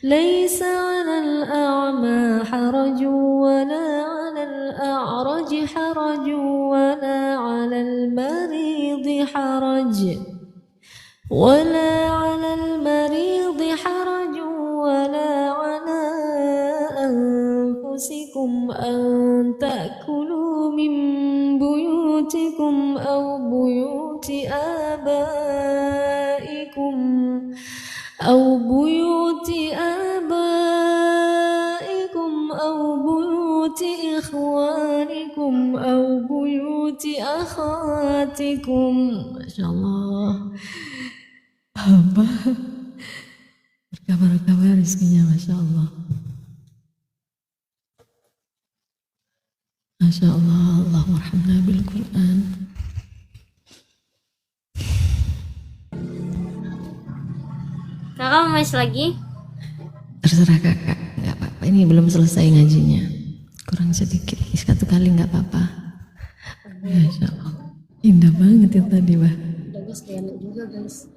ليس على الأعمى حرج ولا على الأعرج حرج ولا على المريض حرج ولا على أنفسكم أن تأكلوا من بيوتكم أو بيوت آبائكم أو بيوت إخوانكم أو بيوت أخواتكم. Masya Allah, berkabar-kabar rezekinya, Masya Allah. Masya Allah, Allahumma arhamna bil Quran. Kakak mau main lagi? Terserah kakak, nggak apa-apa. Ini belum selesai ngajinya, kurang sedikit. Satu kali nggak apa-apa. Masya Allah, indah banget ya tadi, bah. Udah guys, lihat juga guys.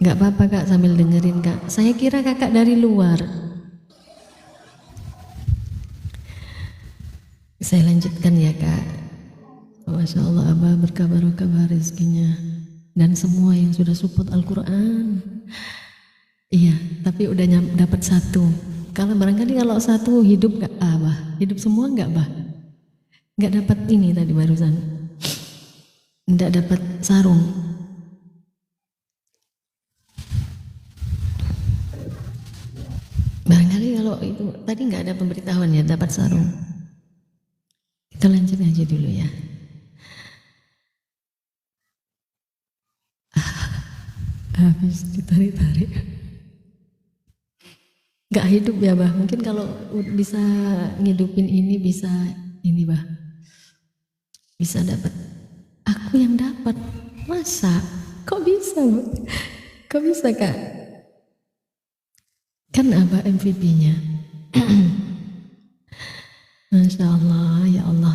Nggak apa-apa kak, sambil dengerin kak. Saya kira kakak dari luar. Saya lanjutkan ya kak. Masya Allah, abah berkah barokah rezekinya dan semua yang sudah support Al-Quran. Iya, tapi udah dapat satu. Kalau barangkali kalau satu hidup gak abah, hidup semua gak bah? Gak dapat ini tadi barusan, gak dapat sarung. Barangkali kalau itu tadi gak ada pemberitahuan ya dapat sarung. Kita lanjut aja dulu ya. Habis ditarik-tarik. Gak hidup ya bah, mungkin kalau bisa ngidupin ini bisa ini bah, bisa dapat. Aku yang dapat, masa? Kok bisa bu? Kok bisa kak? Kan abah MVP-nya. Masya Allah, ya Allah.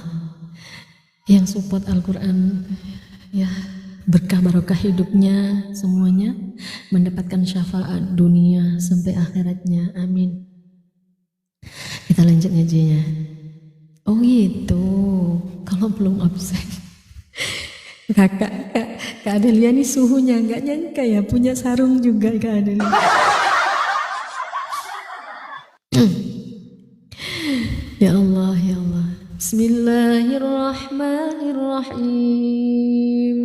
Yang support Al-Quran, ya berkah barokah hidupnya semuanya, mendapatkan syafaat dunia sampai akhiratnya, amin. Kita lanjut ngajinya. Oh gitu, kalau belum absen. Kak Adelia nih suhunya nggak nyangka ya, punya sarung juga Kak Adelia. Ya Allah, ya Allah. Bismillahirrahmanirrahim.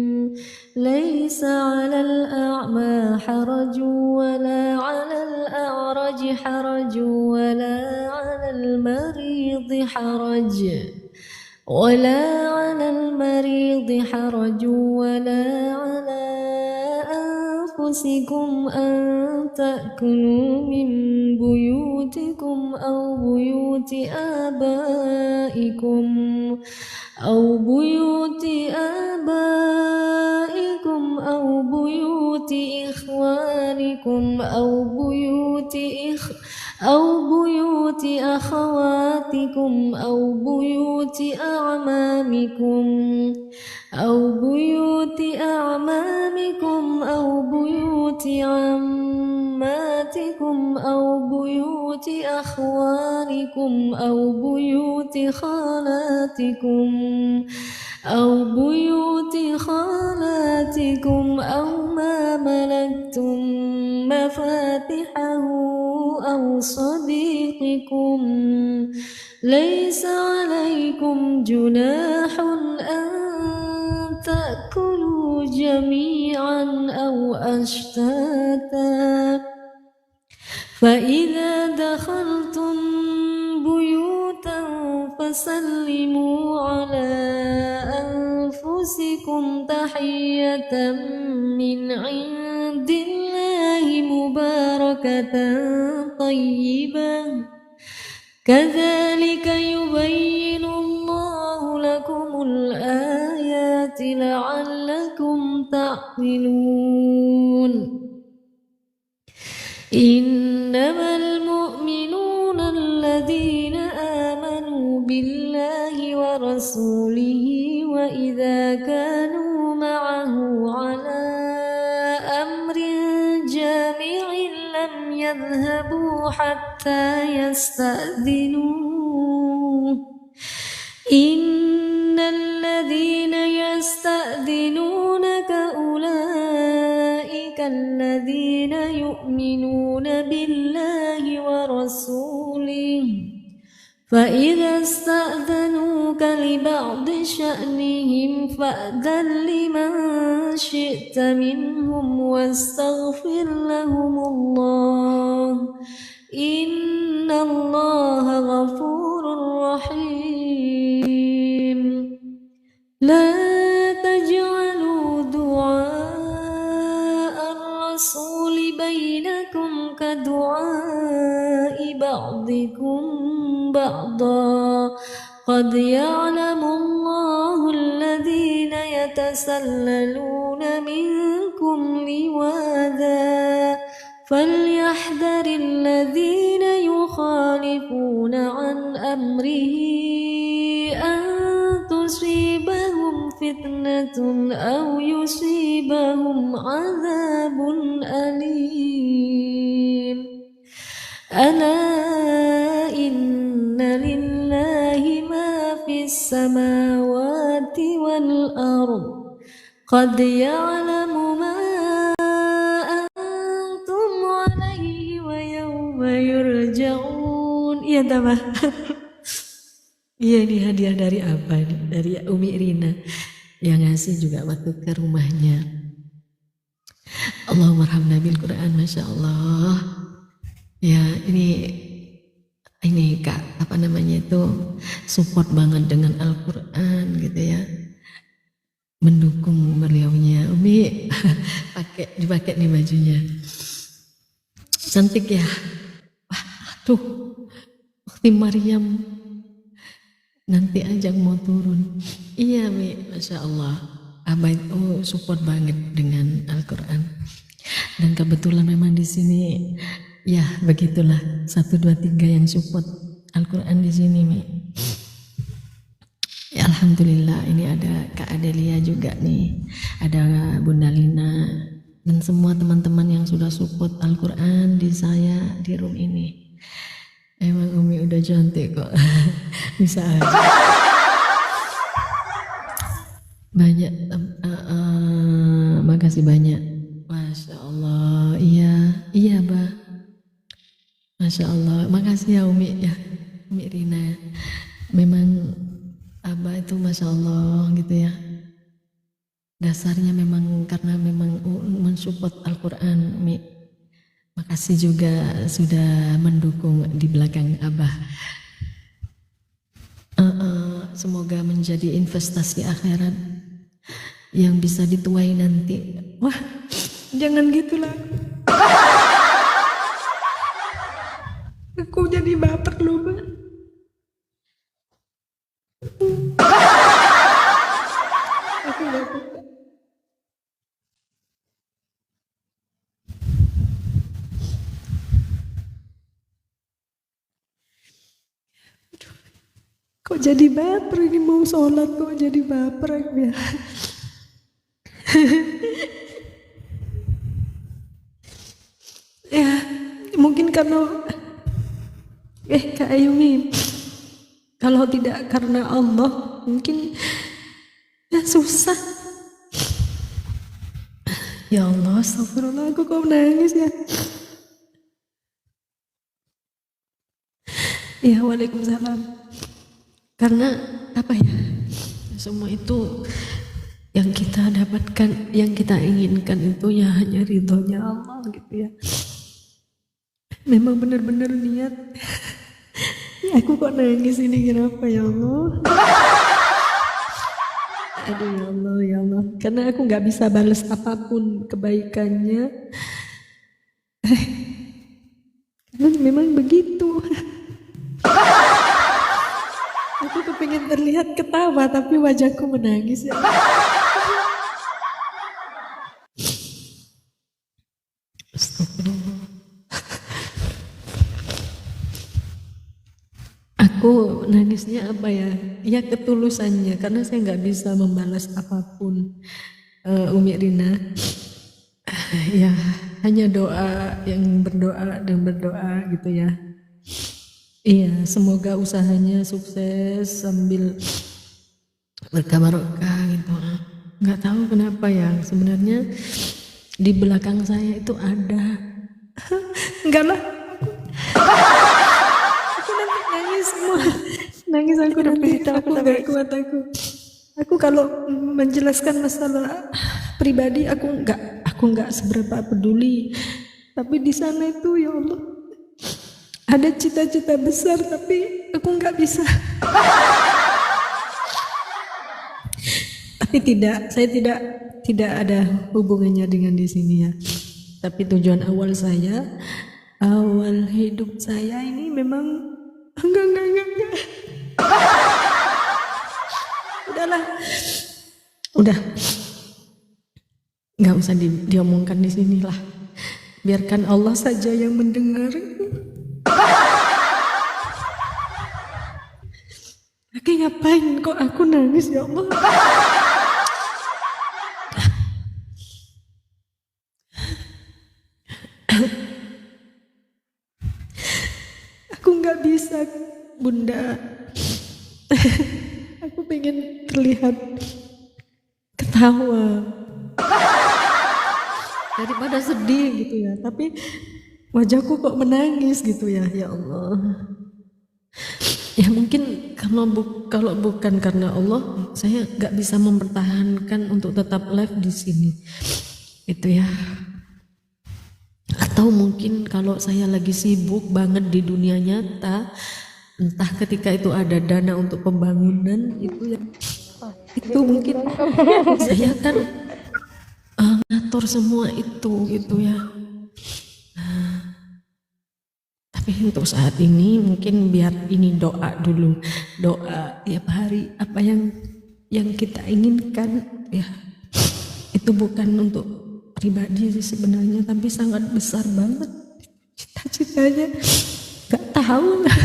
Laisa 'alal a'ma haraju wala 'alal a'raji haraju wala 'alal maridi haraj. ولا على المريض حرج ولا على أنفسكم أن تأكلوا من بيوتكم أو بيوت آبائكم أو بيوت إخوانكم أو بيوت أخواتكم أو بيوت أعمامكم أو بيوت عماتكم أو بيوت أخوالكم أو بيوت خالاتكم أو ما ملكتم مفاتحه أو صديقكم. ليس عليكم جناح أن تأكلوا جميعا أو أشتاتا. فإذا دخلتم بيوتا فسلموا على أنفسكم تحية من عند الله مباركة طيبة كذلك يبين الله لكم الآيات لعلكم تعقلون. إنما المؤمنون الذين آمنوا بالله ورسوله وإذا كانوا معه على أمر جامع لم يذهبوا حتى يستأذنوه. إن الذين يستأذنونك أولئك الذين يؤمنون بالله ورسوله فإذا استأذنوك لبعض شأنهم فأذن لمن شئت منهم واستغفر لهم الله إن الله غفور رحيم. لا تجعلوا دعاء الرسول بينكم كدعاء بعضكم بعضا قد يعلم الله الذين يتسللون منكم لواذا فليحذر الذين يخالفون عن أمره أن تصيبهم فتنة أو يصيبهم عذاب أليم ألا إن لله ما في السماوات والأرض قد يعلم ما أنتم عليه ويوم يرجعون. Iya tambah. Iya, ini hadiah dari apa nih? Dari Umi Rina yang ngasih juga waktu ke rumahnya. Allahumma arhamna bil Quran, masya Allah. Ya ini Kak, apa namanya itu, support banget dengan Al-Quran gitu ya, mendukung beliaunya. Umi dipakai nih bajunya, cantik ya. Wah, aduh, Ukti Maryam nanti ajang mau turun. Iya Mi, masya Allah. Abah itu support banget dengan Al-Quran. Dan kebetulan memang di sini ya begitulah 1, 2, 3 yang support Al-Quran di sini Mi. Ya, alhamdulillah, ini ada Kak Adelia juga nih, ada Bunda Lina dan semua teman-teman yang sudah support Al-Quran di saya di room ini. Emang Umi udah cantik kok. Bisa aja. Banyak, makasih banyak. Masya Allah, iya Bah. Masya Allah, makasih ya Umi ya, Umi Rina. Memang Abah itu Masya Allah gitu ya. Dasarnya memang karena memang mensupport Al-Quran Umi. Makasih juga sudah mendukung di belakang Abah. Semoga menjadi investasi akhirat yang bisa dituai nanti. Wah, jangan gitulah. Aku jadi baper loh, Mbak. Aku gak suka. Kok jadi baper ini, mau sholat kok jadi baper ya. Ya mungkin karena Kak Ayumi, kalau tidak karena Allah mungkin ya susah. Ya Allah, astagfirullah, aku kok nangis ya. Ya, waalaikumsalam. Karena apa ya, semua itu yang kita dapatkan, yang kita inginkan itu ya hanya ridhonya Allah gitu ya. Memang benar-benar niat. Aku kok nangis ini, kenapa ya Allah? Aduh ya Allah, ya Allah. Karena aku gak bisa balas apapun kebaikannya. Karena memang begitu. Aku kepingin terlihat ketawa tapi wajahku menangis ya. Astagfirullah. Aku nangisnya apa ya? Ya ketulusannya, karena saya nggak bisa membalas apapun. Umi Rina, ya hanya doa, yang berdoa dan berdoa gitu ya. Iya, semoga usahanya sukses sambil berkah barokah gitu. Nggak tahu kenapa ya, sebenarnya di belakang saya itu ada. Enggak lah. Aku nanti nangis semua. Nangis aku nanti, aku nggak kuat aku. Aku kalau menjelaskan masalah pribadi aku nggak seberapa peduli. Tapi di sana itu ya Allah, ada cita-cita besar tapi aku nggak bisa. Tapi saya tidak ada hubungannya dengan di sini ya. Tapi tujuan awal saya, awal hidup saya ini memang enggak. udahlah. Udah. Nggak usah diomongkan di sinilah. Biarkan Allah saja yang mendengar. Oke, ngapain kok aku nangis ya Allah? Aku nggak bisa, Bunda. Aku pengen terlihat ketawa daripada sedih gitu ya. Tapi wajahku kok menangis gitu ya, ya Allah. Ya mungkin kalau bukan karena Allah, saya nggak bisa mempertahankan untuk tetap live di sini, gitu ya. Atau mungkin kalau saya lagi sibuk banget di dunia nyata, entah ketika itu ada dana untuk pembangunan itu mungkin saya kan ngatur semua itu gitu ya. Tapi untuk saat ini mungkin biar ini doa dulu, doa tiap hari apa yang kita inginkan ya. Itu bukan untuk pribadi sih sebenarnya, tapi sangat besar banget cita-citanya. Gak tahu lah.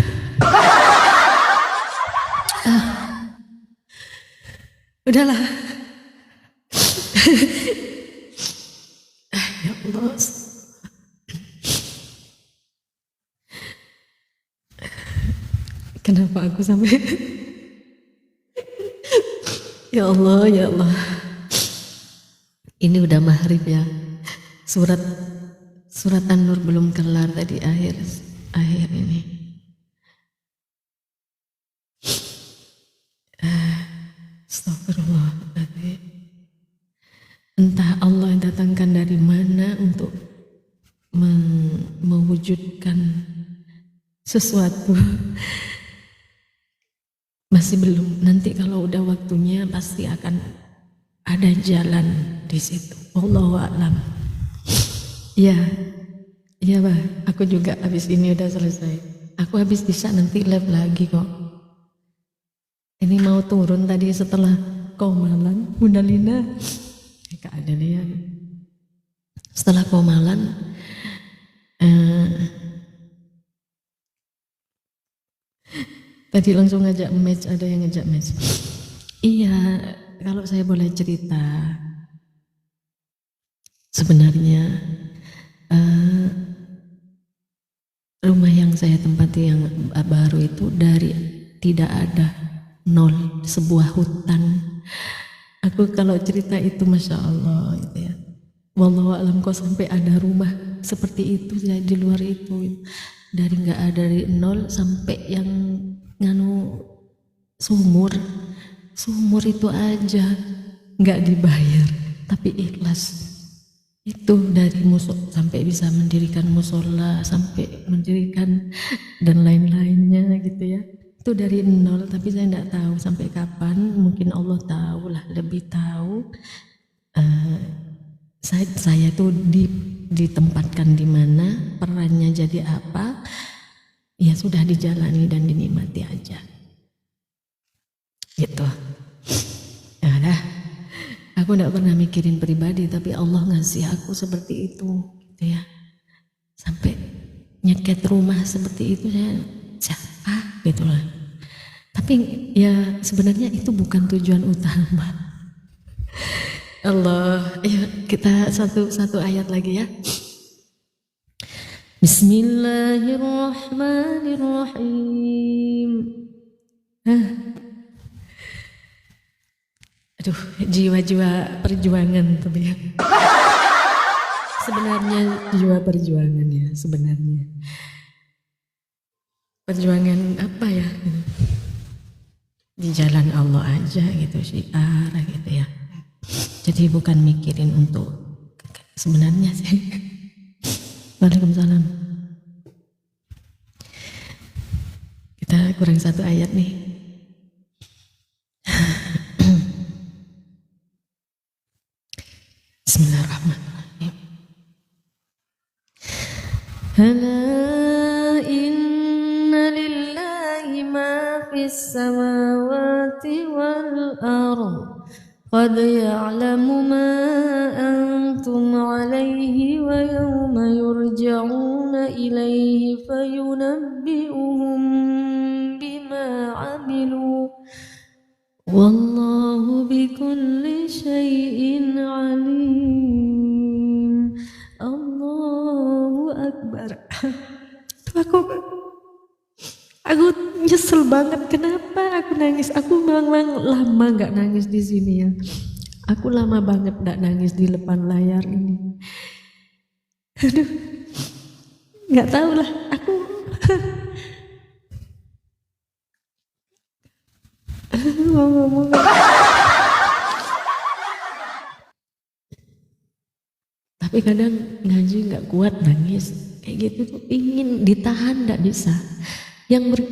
Udahlah. Ya Allah. Kenapa aku sampai ya Allah, ya Allah. Ini udah maghrib ya. Surat An-Nur belum kelar tadi akhir ini. Astagfirullahaladzim. Entah Allah yang datangkan dari mana untuk mewujudkan sesuatu. Masih belum. Nanti kalau udah waktunya pasti akan ada jalan di situ. Wallahu a'lam. Ya, iya bah. Aku juga habis ini udah selesai. Aku habis bisa nanti live lagi kok. Ini mau turun tadi setelah komalan, Bunda Lina. Kak ada lihat. Setelah komalan, tadi langsung ngajak match, ada yang ngajak match. Iya, kalau saya boleh cerita, sebenarnya rumah yang saya tempati yang baru itu dari tidak ada, nol, sebuah hutan. Aku kalau cerita itu Masya Allah gitu ya. Wallahu a'lam kok sampai ada rumah seperti itu ya, di luar itu. Dari nggak ada, dari nol sampai yang nganu sumur itu aja nggak dibayar tapi ikhlas. Itu dari sampai bisa mendirikan musola, sampai mendirikan dan lain-lainnya gitu ya. Itu dari nol, tapi saya tidak tahu sampai kapan. Mungkin Allah tahu lah, lebih tahu. Saya tuh ditempatkan di mana, perannya jadi apa, ya sudah dijalani dan dinikmati aja. Gitu. Ya udah. Aku tidak pernah mikirin pribadi, tapi Allah ngasih aku seperti itu, gitu ya. Sampai nyeket rumah seperti itu, saya siapa gitu lah. Tapi ya sebenarnya itu bukan tujuan utama. Allah, ya kita satu ayat lagi ya. Bismillahirrahmanirrahim. Aduh, jiwa-jiwa perjuangan tapi ya. Sebenarnya jiwa perjuangan ya, sebenarnya. Perjuangan apa ya? Di jalan Allah aja gitu, syiar gitu ya. Jadi bukan mikirin untuk sebenarnya sih. Waalaikumsalam. Kita kurang satu ayat nih. Bismillahirrahmanirrahim. Hala inna lillahi ma fi في السماوات والأرض قد يعلم ما أنتم عليه ويوم يرجعون إليه فينبئهم بما عملوا والله بكل شيء عليم. Allahu Akbar. Aku nyesel banget, kenapa aku nangis. Aku memang lama gak nangis di sini ya. Aku lama banget gak nangis di depan layar ini. Aduh, gak tahu lah aku. Mau ngomong. Tapi kadang ngaji gak kuat nangis. Kayak gitu tuh ingin ditahan gak bisa. Yang udah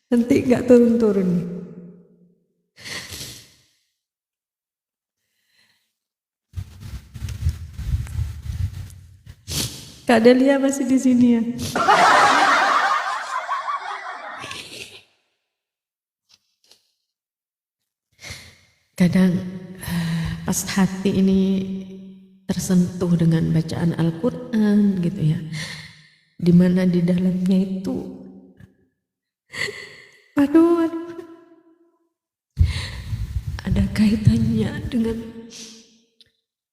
nanti gak turun-turun. Kak Delia masih di sini ya. Kadang pas hati ini tersentuh dengan bacaan Al-Quran gitu ya, dimana di dalamnya itu aduh ada kaitannya dengan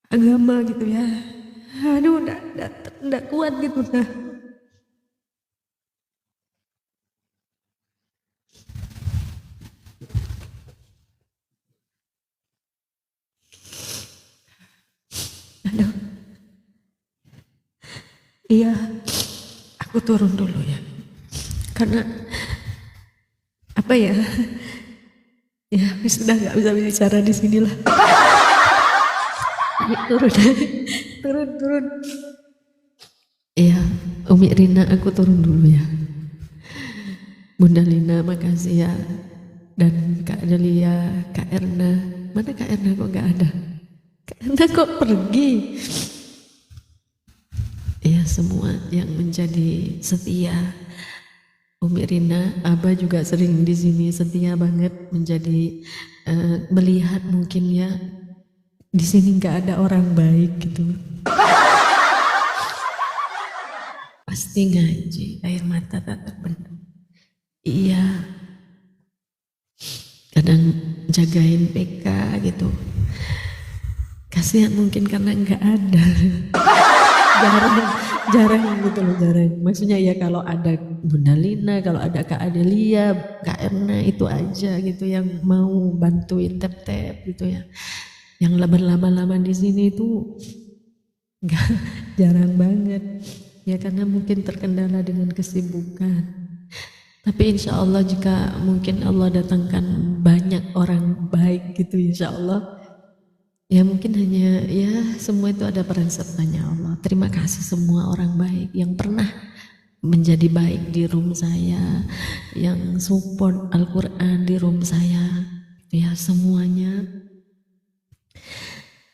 agama gitu ya. Aduh, enggak kuat gitu dah. Aduh. Iya, aku turun dulu ya. Karena apa ya? Ya, sudah nggak bisa bicara di sinilah. Ayo turun. Iya, Umi Rina aku turun dulu ya. Bunda Lina makasih ya. Dan Kak Delia, Kak Erna. Mana Kak Erna kok nggak ada? Kak Erna kok pergi? Ya semua yang menjadi setia. Umi Rina, Abah juga sering di sini setia banget menjadi melihat mungkin ya di sini nggak ada orang baik gitu. Pasti ngaji, air mata tak terbendung. Iya, kadang jagain PK gitu. Kasihan mungkin karena nggak ada. jarang gitu loh, jarang. Maksudnya ya kalau ada Bunda Lina, kalau ada Kak Adelia, Kak Erna itu aja gitu yang mau bantuin tep-tep gitu ya. Yang lama-lama di sini itu enggak, jarang banget. Ya karena mungkin terkendala dengan kesibukan. Tapi insya Allah jika mungkin Allah datangkan banyak orang baik gitu insya Allah. Ya mungkin hanya ya semua itu ada peran sertanya Allah. Terima kasih semua orang baik yang pernah menjadi baik di room saya, yang support Al-Quran di room saya. Ya semuanya.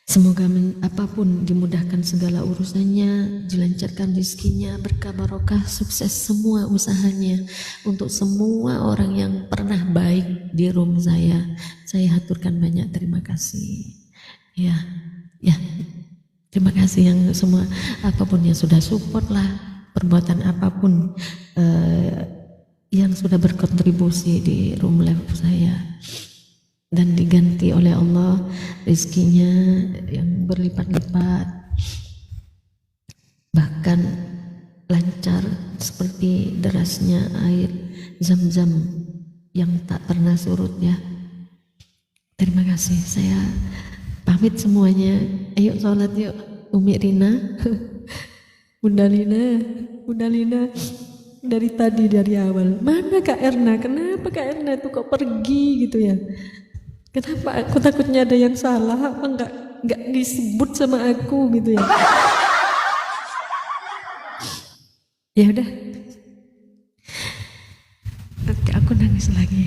Semoga apapun dimudahkan segala urusannya, dilancarkan rezekinya, berkah barokah, sukses semua usahanya. Untuk semua orang yang pernah baik di room saya haturkan banyak terima kasih. Ya, terima kasih yang semua apapun yang sudah support lah, perbuatan apapun yang sudah berkontribusi di room live saya. Dan diganti oleh Allah rezekinya yang berlipat-lipat, bahkan lancar seperti derasnya air zam-zam yang tak pernah surut ya. Terima kasih, saya pamit semuanya. Ayo sholat yuk, Umi Rina. Bunda Lina dari tadi, dari awal. Mana Kak Erna? Kenapa Kak Erna itu kok pergi gitu ya? Kenapa? Aku takutnya ada yang salah, apa enggak disebut sama aku gitu ya. Ya udah, nangis lagi.